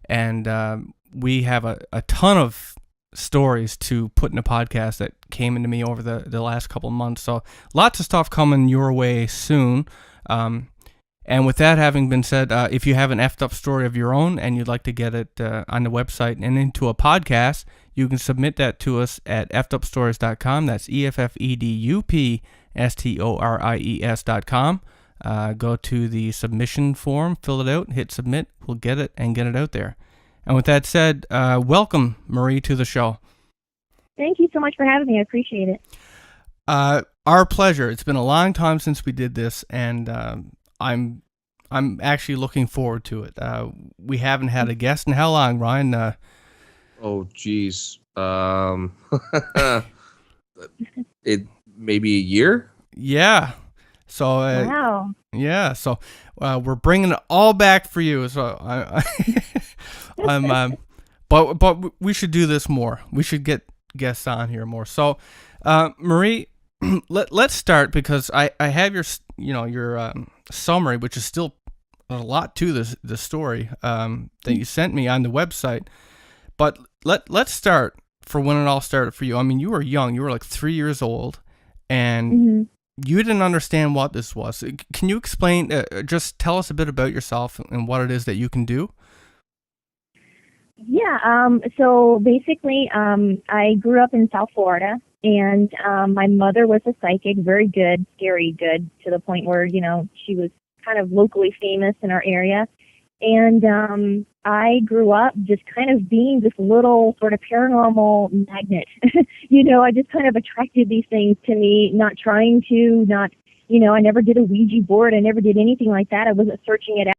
And we have a ton of stories to put in a podcast that came into me over the last couple of months. So lots of stuff coming your way soon. And with that having been said, if you have an effed up story of your own and you'd like to get it on the website and into a podcast, you can submit that to us at effedupstories.com. That's EFFEDUPSTORIES.com. Go to the submission form, fill it out, hit submit. We'll get it and get it out there. And with that said, welcome, Marie, to the show. Thank you so much for having me. I appreciate it. Our pleasure. It's been a long time since we did this, and I'm actually looking forward to it. We haven't had a guest in how long, Ryan? Oh, geez. It maybe a year? Yeah. So wow. Yeah. So we're bringing it all back for you. So but we should do this more. We should get guests on here more. So, Marie, let's start, because I have your summary, which is still a lot to the story that you sent me on the website. But let's start for when it all started for you. I mean, you were young. You were like 3 years old, and you didn't understand what this was. Can you explain? Just tell us a bit about yourself and what it is that you can do. Yeah. So basically, I grew up in South Florida, and my mother was a psychic, very good, scary good, to the point where she was kind of locally famous in our area. And I grew up just kind of being this little sort of paranormal magnet. I just kind of attracted these things to me, not trying to, I never did a Ouija board. I never did anything like that. I wasn't searching it out.